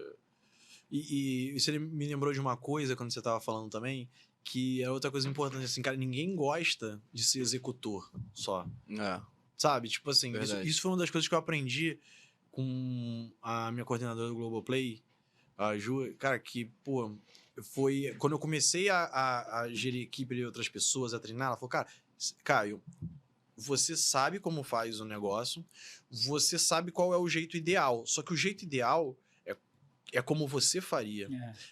E você me lembrou de uma coisa, quando você tava falando também, que é outra coisa importante, assim, cara, ninguém gosta de ser executor só, sabe? Tipo assim, isso foi uma das coisas que eu aprendi com a minha coordenadora do Globoplay, a Ju, cara, que, pô, foi... Quando eu comecei a gerir equipe de outras pessoas, a treinar, ela falou, cara, Caio, você sabe como faz o negócio, você sabe qual é o jeito ideal, só que o jeito ideal é como você faria.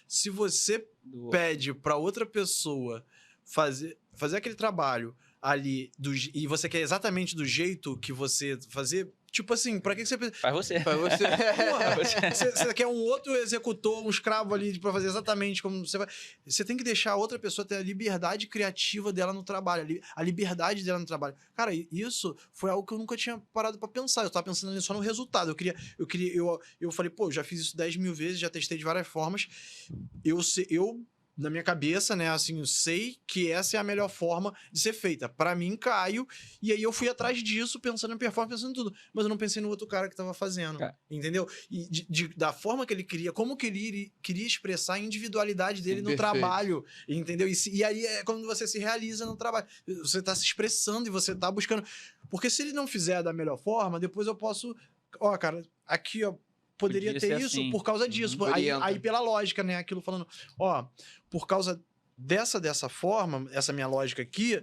Se você pede pra outra pessoa fazer aquele trabalho ali e você quer exatamente do jeito que você fazer, tipo assim, pra que você... Faz você. Porra, você quer um outro executor, um escravo ali pra fazer exatamente como você vai... Você tem que deixar a outra pessoa ter a liberdade criativa dela no trabalho, a liberdade dela no trabalho. Cara, isso foi algo que eu nunca tinha parado pra pensar. Eu tava pensando só no resultado. Eu falei, pô, já fiz isso 10 mil vezes, já testei de várias formas. Eu na minha cabeça, né, assim, eu sei que essa é a melhor forma de ser feita. Pra mim, Caio, e aí eu fui atrás disso, pensando em performance, pensando em tudo. Mas eu não pensei no outro cara que tava fazendo, Cara. entendeu? E da forma que ele queria, como que ele queria expressar a individualidade dele no Perfeito. trabalho, entendeu? E aí é quando você se realiza no trabalho. Você tá se expressando e você tá buscando. Porque se ele não fizer da melhor forma, depois eu posso... Ó, cara, aqui, ó, poderia Podia ter ser isso assim. por causa disso. Uhum. Aí, Orienta. aí pela lógica, né? Aquilo falando, ó, por causa dessa forma, essa minha lógica aqui,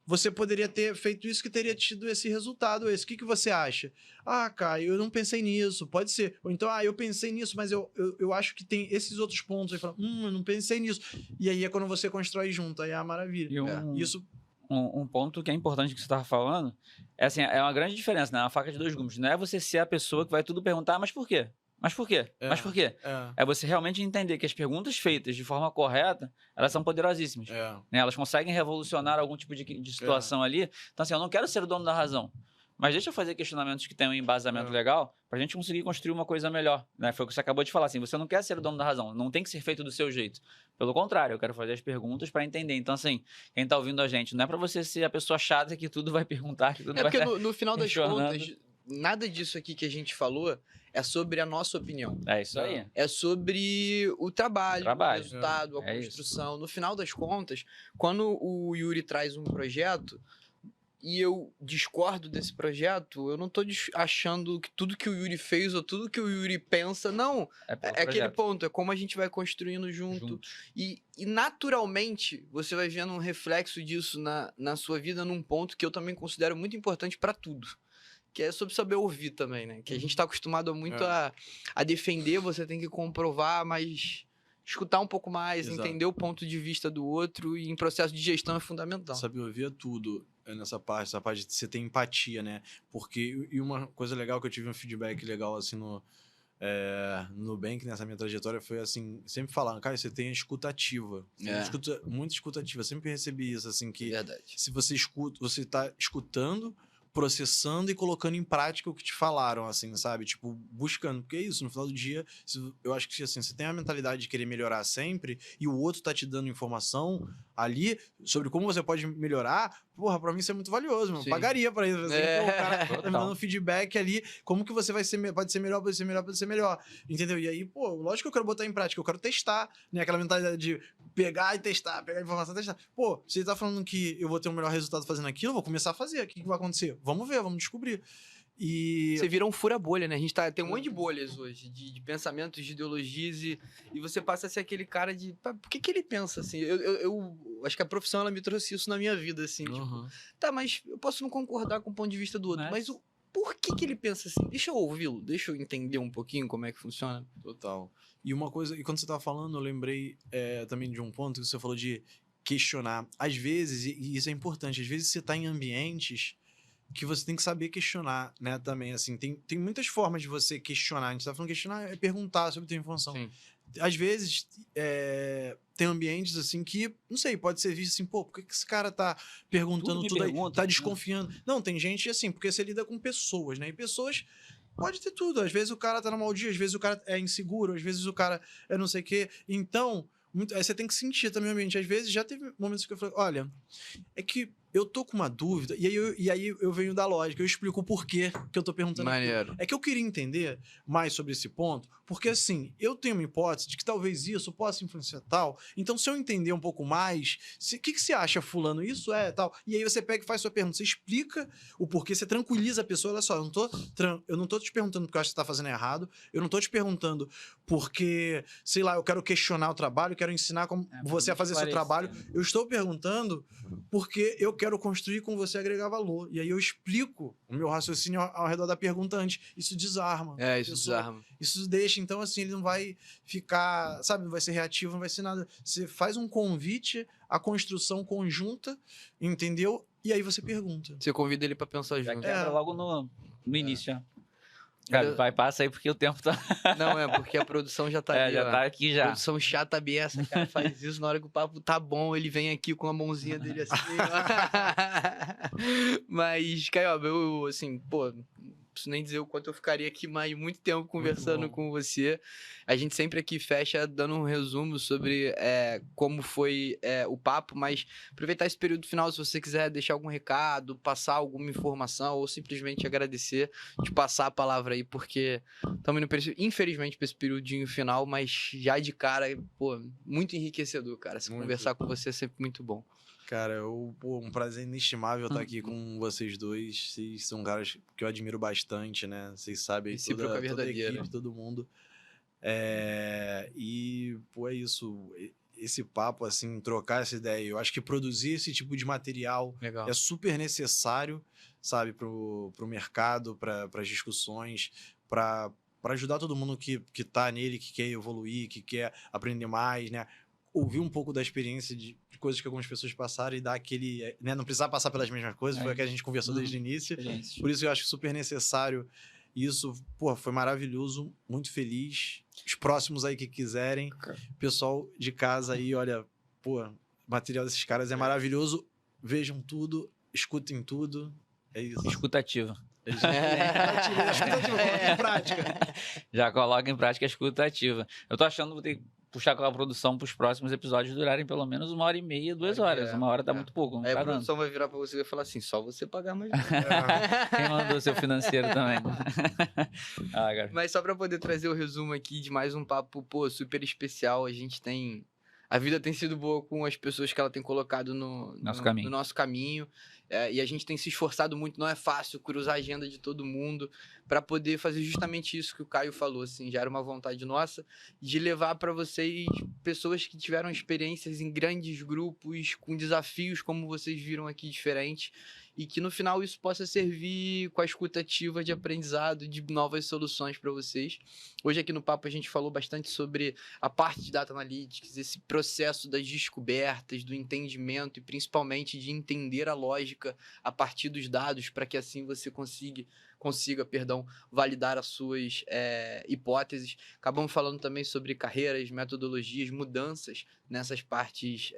você poderia ter feito isso que teria tido esse resultado. O que você acha? Ah, Caio, eu não pensei nisso, pode ser. Ou então, eu pensei nisso, mas eu acho que tem esses outros pontos. Aí fala, eu não pensei nisso. E aí é quando você constrói junto, aí é a maravilha. E Isso, um ponto que é importante que você estava falando é assim, é uma grande diferença, né? Uma faca de dois gumes. Não é você ser a pessoa que vai tudo perguntar, mas por quê? Mas por quê? Mas por quê? É você realmente entender que as perguntas feitas de forma correta, elas são poderosíssimas. Né? Elas conseguem revolucionar algum tipo de situação ali. Então, assim, eu não quero ser o dono da razão. Mas deixa eu fazer questionamentos que tenham um embasamento legal pra gente conseguir construir uma coisa melhor. Né? Foi o que você acabou de falar. Assim, você não quer ser o dono da razão. Não tem que ser feito do seu jeito. Pelo contrário, eu quero fazer as perguntas pra entender. Então, assim, quem tá ouvindo a gente, não é pra você ser a pessoa chata que tudo vai perguntar, que tudo É vai porque ficar no final das questionando. contas, nada disso aqui que a gente falou é sobre a nossa opinião. É isso aí. É sobre o trabalho, o resultado, a É isso. construção. No final das contas, quando o Yuri traz um projeto e eu discordo desse projeto, eu não tô achando que tudo que o Yuri fez ou tudo que o Yuri pensa, não. pelo É aquele projeto. ponto, é como a gente vai construindo junto. E naturalmente você vai vendo um reflexo disso na sua vida num ponto que eu também considero muito importante para tudo. Que é sobre saber ouvir também, né? Que a gente tá acostumado muito a defender, você tem que comprovar, mas escutar um pouco mais, Exato. entender o ponto de vista do outro e em processo de gestão é fundamental. Saber ouvir é tudo nessa parte, essa parte de você ter empatia, né? Porque, e uma coisa legal que eu tive um feedback legal, assim, no Nubank, nessa minha trajetória, foi assim, sempre falando, cara, você tem a escutativa. Muito escutativa. Eu sempre recebi isso, assim, que Verdade. se você escuta, você tá escutando, processando e colocando em prática o que te falaram, assim, sabe? Tipo, buscando. Porque é isso, no final do dia, eu acho que, assim, você tem a mentalidade de querer melhorar sempre e o outro tá te dando informação ali sobre como você pode melhorar, porra, pra mim isso é muito valioso, mano. Sim. Pagaria pra isso. Assim, pô, o cara tá me Total. dando feedback ali, como que você vai ser, pode ser melhor, pode ser melhor, pode ser melhor. Entendeu? E aí, pô, lógico que eu quero botar em prática, eu quero testar, né? Aquela mentalidade de pegar e testar, pegar informação e testar. Pô, se ele tá falando que eu vou ter um melhor resultado fazendo aquilo, eu vou começar a fazer. O que vai acontecer? Vamos ver, vamos descobrir. E... Você vira um fura-bolha, né? A gente tem um monte de bolhas hoje, de pensamentos, de ideologias, e você passa a ser aquele cara de... Pá, por que ele pensa assim? Eu acho que a profissão, ela me trouxe isso na minha vida, assim. Tipo, tá, mas eu posso não concordar com o ponto de vista do outro, mas por que ele pensa assim? Deixa eu ouvi-lo, deixa eu entender um pouquinho como é que funciona. Total. E uma coisa, e quando você tava falando, eu lembrei também de um ponto que você falou de questionar. Às vezes, e isso é importante, às vezes você tá em ambientes que você tem que saber questionar, né, também, assim, tem muitas formas de você questionar, a gente tá falando questionar, é perguntar sobre a tua informação. Sim. Às vezes, tem ambientes, assim, que, não sei, pode ser visto assim, pô, por que esse cara tá perguntando tudo aí, tá desconfiando? Não, tem gente, assim, porque você lida com pessoas, né, e pessoas... Pode ter tudo, às vezes o cara tá no mau dia, às vezes o cara é inseguro, às vezes o cara é não sei o quê, então... Aí você tem que sentir também o ambiente. Às vezes já teve momentos que eu falei, olha, é que eu tô com uma dúvida, e aí eu venho da lógica, eu explico o porquê que eu tô perguntando aquilo. Maneiro. É que eu queria entender mais sobre esse ponto, porque assim, eu tenho uma hipótese de que talvez isso possa influenciar tal, então se eu entender um pouco mais, o que você acha, fulano, isso tal, e aí você pega e faz sua pergunta, você explica o porquê, você tranquiliza a pessoa, olha só, eu não tô te perguntando porque eu acho que você tá fazendo errado, eu não tô te perguntando porque, sei lá, eu quero questionar o trabalho, eu quero ensinar como você a fazer seu trabalho, eu estou perguntando porque eu quero construir com você agregar valor. E aí eu explico o meu raciocínio ao redor da pergunta antes. Isso desarma. Isso desarma. Isso deixa, então, assim, ele não vai ficar, sabe, não vai ser reativo, não vai ser nada. Você faz um convite à construção conjunta, entendeu? E aí você pergunta. Você convida ele pra pensar Já junto. quebra logo no início, já. Cara, passa aí porque o tempo tá... Não, porque a produção já tá ali, já ó. tá aqui já. Produção chata beça, cara, faz isso na hora que o papo tá bom, ele vem aqui com a mãozinha dele assim. Mas, Caio, eu, assim, pô, preciso nem dizer o quanto eu ficaria aqui mais muito tempo conversando com você. A gente sempre aqui fecha dando um resumo sobre como foi o papo, mas aproveitar esse período final, se você quiser deixar algum recado, passar alguma informação ou simplesmente agradecer, de passar a palavra aí, porque estamos indo, infelizmente, para esse periodinho final, mas já de cara, pô, muito enriquecedor, cara. Se conversar com você é sempre muito bom. Cara, um prazer inestimável estar aqui com vocês dois. Vocês são caras que eu admiro bastante, né? Vocês sabem, toda a equipe, todo mundo. E, pô, é isso. Esse papo, assim, trocar essa ideia. Eu acho que produzir esse tipo de material é super necessário, sabe? Pro mercado, para as discussões, para ajudar todo mundo que tá nele, que quer evoluir, que quer aprender mais, né? Ouvir um pouco da experiência de coisas que algumas pessoas passaram e dar aquele... né? Não precisar passar pelas mesmas coisas, foi o que a gente conversou desde o início. Por isso eu acho super necessário isso. Pô, foi maravilhoso, muito feliz. Os próximos aí que quiserem. Pessoal de casa aí, olha, pô, o material desses caras é maravilhoso. Vejam tudo, escutem tudo. É isso. Escutativa. Escutativa, coloca em prática. Já coloca em prática a escutativa. Eu tô achando que vou ter que puxar com a produção para os próximos episódios durarem pelo menos 1h30, 2 horas. 1 hora tá muito pouco. Aí a produção vai virar para você e vai falar assim, só você pagar mais. Quem mandou seu financeiro também. Mas só para poder trazer o resumo aqui de mais um papo, pô, super especial. A vida tem sido boa com as pessoas que ela tem colocado no nosso caminho. E a gente tem se esforçado muito, não é fácil cruzar a agenda de todo mundo para poder fazer justamente isso que o Caio falou, assim, já era uma vontade nossa de levar para vocês pessoas que tiveram experiências em grandes grupos, com desafios como vocês viram aqui diferentes, e que no final isso possa servir com a escuta ativa de aprendizado, de novas soluções para vocês. Hoje aqui no Papo a gente falou bastante sobre a parte de Data Analytics, esse processo das descobertas, do entendimento e principalmente de entender a lógica a partir dos dados para que assim você consiga validar as suas hipóteses. Acabamos falando também sobre carreiras, metodologias, mudanças nessas partes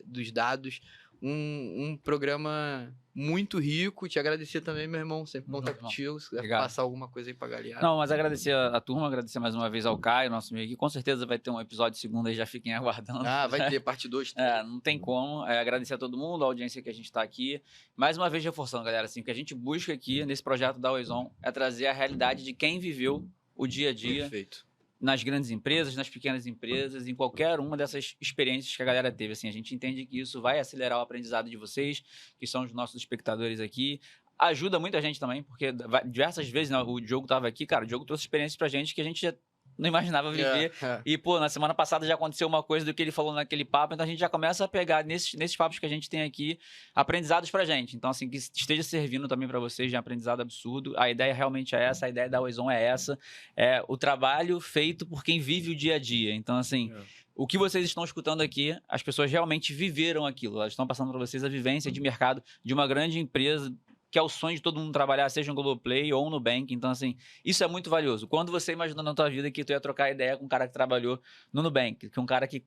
dos dados. Um programa muito rico. Te agradecer também, meu irmão. Sempre bom estar contigo. Se quiser passar alguma coisa aí pra galera. Não, mas agradecer a turma, agradecer mais uma vez ao Caio, nosso amigo aqui. Com certeza vai ter um episódio segunda aí, já fiquem aguardando. Vai ter parte 2. Não tem como. Agradecer a todo mundo, a audiência que a gente tá aqui. Mais uma vez reforçando, galera, assim, o que a gente busca aqui nesse projeto da Always On é trazer a realidade de quem viveu o dia a dia. Perfeito. Nas grandes empresas, nas pequenas empresas, em qualquer uma dessas experiências que a galera teve. Assim, a gente entende que isso vai acelerar o aprendizado de vocês, que são os nossos espectadores aqui. Ajuda muita gente também, porque diversas vezes, né, o Diogo estava aqui, cara, o Diogo trouxe experiências pra gente que a gente já não imaginava viver. E, pô, na semana passada já aconteceu uma coisa do que ele falou naquele papo, então a gente já começa a pegar nesses papos que a gente tem aqui, aprendizados pra gente. Então, assim, que esteja servindo também pra vocês de aprendizado absurdo. A ideia realmente é essa, a ideia da Always On é essa. É o trabalho feito por quem vive o dia a dia. Então, assim... O que vocês estão escutando aqui, as pessoas realmente viveram aquilo. Elas estão passando para vocês a vivência de mercado de uma grande empresa, que é o sonho de todo mundo trabalhar, seja no Globoplay ou no Nubank. Então, assim, isso é muito valioso. Quando você imaginou na tua vida que tu ia trocar ideia com um cara que trabalhou no Nubank, que um cara que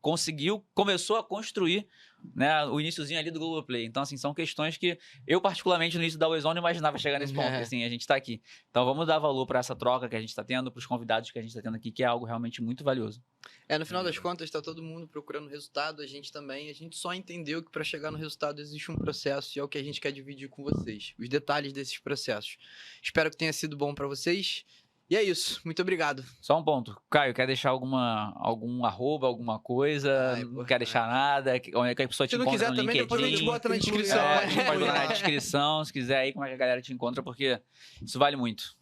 começou a construir, né, o iniciozinho ali do Globoplay. Então, assim, são questões que eu, particularmente, no início da Always On, não imaginava chegar nesse ponto. Assim, a gente está aqui. Então, vamos dar valor para essa troca que a gente está tendo, para os convidados que a gente está tendo aqui, que é algo realmente muito valioso. No final das contas, está todo mundo procurando resultado, a gente também. A gente só entendeu que para chegar no resultado existe um processo e é o que a gente quer dividir com vocês. Os detalhes desses processos. Espero que tenha sido bom para vocês. E é isso. Muito obrigado. Só um ponto. Caio, quer deixar algum arroba, alguma coisa? Não quer deixar nada? Onde é que a pessoa te encontra no LinkedIn? Se não quiser também, depois a gente bota na descrição. A gente pode botar na descrição. Se quiser aí, como é que a galera te encontra, porque isso vale muito.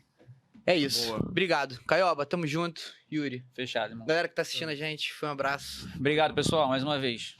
É isso. Boa. Obrigado. Caioba, tamo junto. Yuri. Fechado, irmão. Galera que tá assistindo a gente, foi um abraço. Obrigado, pessoal, mais uma vez.